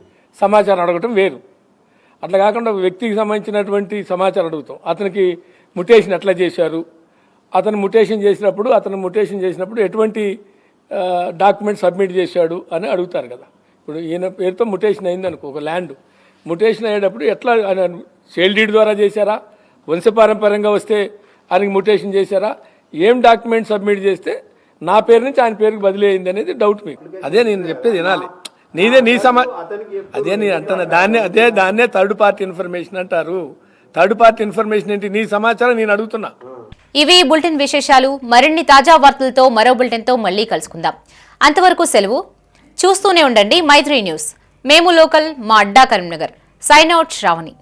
సమాచారం అడగటం వేరు. అట్లా కాకుండా వ్యక్తికి సంబంధించినటువంటి సమాచారం అడుగుతాం. అతనికి ముటేషన్ ఎట్లా చేశారు, అతను ముటేషన్ చేసినప్పుడు ఎటువంటి డాక్యుమెంట్ సబ్మిట్ చేశాడు అని అడుగుతారు కదా. ఇప్పుడు ఈయన పేరుతో ముటేషన్ అయింది అనుకో, ఒక ల్యాండ్ ముటేషన్ అయ్యేటప్పుడు ఎట్లా సేల్ డీడ్ ద్వారా చేశారా, వంశపారంపర్యంగా వస్తే ఆయనకి ముటేషన్ చేశారా, ఏం డాక్యుమెంట్ సబ్మిట్ చేస్తే నా పేరు నుంచి ఆయన పేరుకి బదిలీ అయింది అనేది డౌట్ మీకు. అదే నేను చెప్పేది వినాలి. అదే నేను అంటున్నా, దాన్నే థర్డ్ పార్టీ ఇన్ఫర్మేషన్ అంటారు. థర్డ్ పార్టీ ఇన్ఫర్మేషన్ ఏంటి? నీ సమాచారం నేను అడుగుతున్నా. ఇవి బులెటిన్ విశేషాలు. మరిన్ని తాజా వార్తలతో మరో బులెటిన్తో మళ్ళీ కలుసుకుందాం. అంతవరకు సెలవు. చూస్తూనే ఉండండి మైత్రి న్యూస్. మేము లోకల్, మా అడ్డా కరీంనగర్. Sign out Shravani.